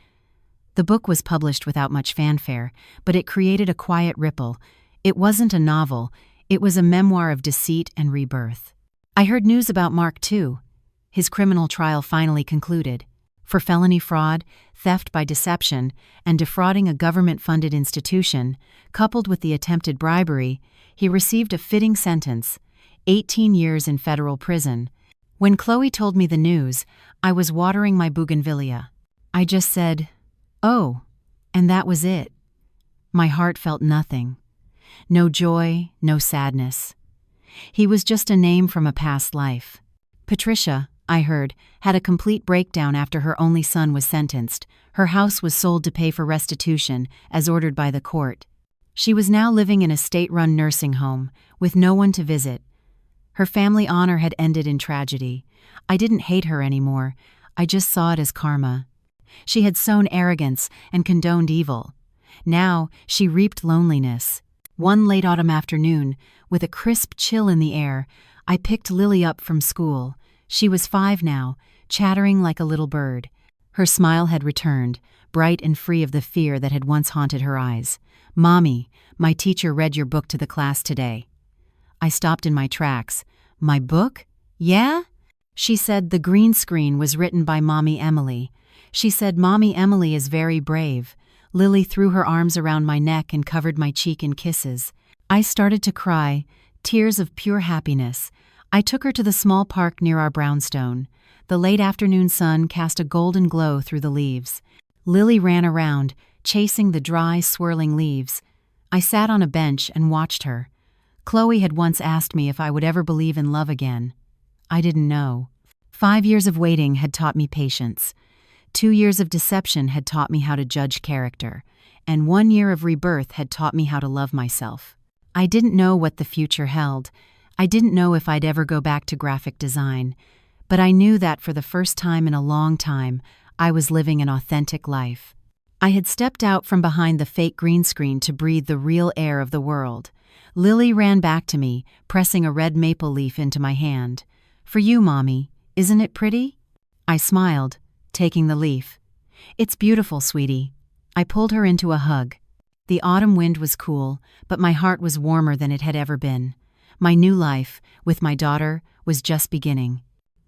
The book was published without much fanfare, but it created a quiet ripple. It wasn't a novel. It was a memoir of deceit and rebirth. I heard news about Mark too. His criminal trial finally concluded. For felony fraud, theft by deception, and defrauding a government-funded institution, coupled with the attempted bribery, he received a fitting sentence, 18 years in federal prison. When Chloe told me the news, I was watering my bougainvillea. I just said, "Oh," and that was it. My heart felt nothing. No joy, no sadness. He was just a name from a past life. Patricia, I heard, had a complete breakdown after her only son was sentenced. Her house was sold to pay for restitution, as ordered by the court. She was now living in a state-run nursing home, with no one to visit. Her family honor had ended in tragedy. I didn't hate her anymore. I just saw it as karma. She had sown arrogance and condoned evil. Now she reaped loneliness. One late autumn afternoon, with a crisp chill in the air, I picked Lily up from school. She was 5 now, chattering like a little bird. Her smile had returned, bright and free of the fear that had once haunted her eyes. "Mommy, my teacher read your book to the class today." I stopped in my tracks. "My book? Yeah?" She said The Green Screen was written by Mommy Emily. She said Mommy Emily is very brave. Lily threw her arms around my neck and covered my cheek in kisses. I started to cry, tears of pure happiness. I took her to the small park near our brownstone. The late afternoon sun cast a golden glow through the leaves. Lily ran around, chasing the dry, swirling leaves. I sat on a bench and watched her. Chloe had once asked me if I would ever believe in love again. I didn't know. 5 years of waiting had taught me patience. 2 years of deception had taught me how to judge character. And 1 year of rebirth had taught me how to love myself. I didn't know what the future held. I didn't know if I'd ever go back to graphic design. But I knew that for the first time in a long time, I was living an authentic life. I had stepped out from behind the fake green screen to breathe the real air of the world. Lily ran back to me, pressing a red maple leaf into my hand. "For you, Mommy. Isn't it pretty?" I smiled, taking the leaf. "It's beautiful, sweetie." I pulled her into a hug. The autumn wind was cool, but my heart was warmer than it had ever been. My new life, with my daughter, was just beginning.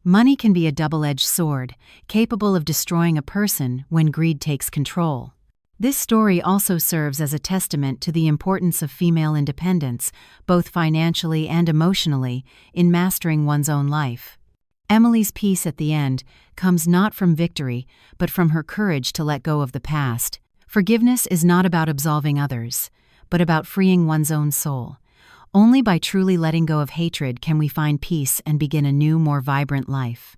Money can be a double-edged sword, capable of destroying a person when greed takes control. This story also serves as a testament to the importance of female independence, both financially and emotionally, in mastering one's own life. Emily's peace at the end comes not from victory, but from her courage to let go of the past. Forgiveness is not about absolving others, but about freeing one's own soul. Only by truly letting go of hatred can we find peace and begin a new, more vibrant life.